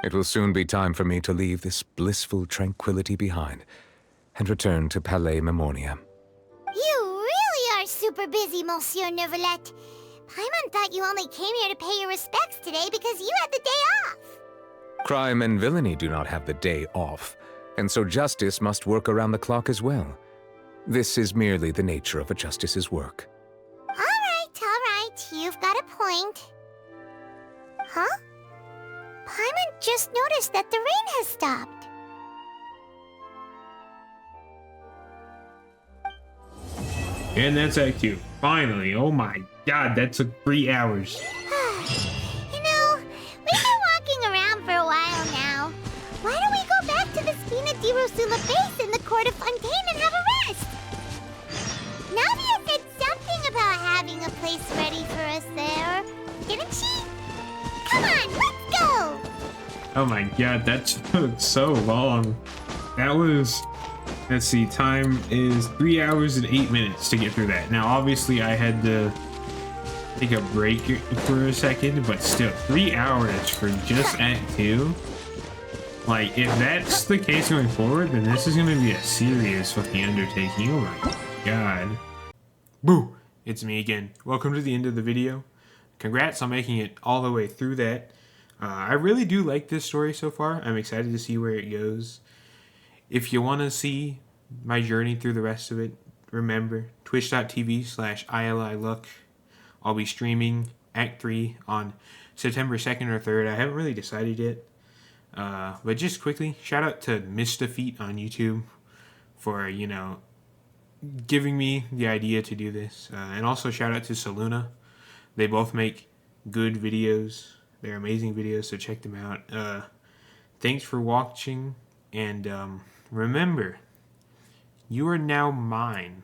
It will soon be time for me to leave this blissful tranquility behind and return to Palais Memoria. You really are super busy, Monsieur Neuvillette. Paimon thought you only came here to pay your respects today because you had the day off. Crime and villainy do not have the day off, and so justice must work around the clock as well. This is merely the nature of a justice's work. All right. You've got a point. Huh? Paimon just noticed that the rain has stopped. And that's Act 2. Finally. Oh my god, that took 3 hours. You know, we've been walking around for a while now. Why don't we go back to the Spina di Rosula base in the court of Fontaine and have a rest? Navia said something about having a place ready for us there, didn't she? Come on, let's go! Oh my god, that took so long. That was... Let's see, time is 3 hours and 8 minutes to get through that. Now, obviously, I had to take a break for a second, but still, 3 hours for just Act 2? Like, if that's the case going forward, then this is going to be a serious fucking undertaking. Oh my god. Boo! It's me again. Welcome to the end of the video. congrats on making it all the way through that. I really do like this story so far. I'm excited to see where it goes. If you want to see my journey through the rest of it, remember twitch.tv/ILILuck. I'll be streaming Act 3 on September 2nd or 3rd. I haven't really decided yet. But just quickly, shout out to Mistafeet on YouTube for, giving me the idea to do this. And also shout out to Saluna. They both make good videos. They're amazing videos, so check them out. Thanks for watching, and remember, you are now mine.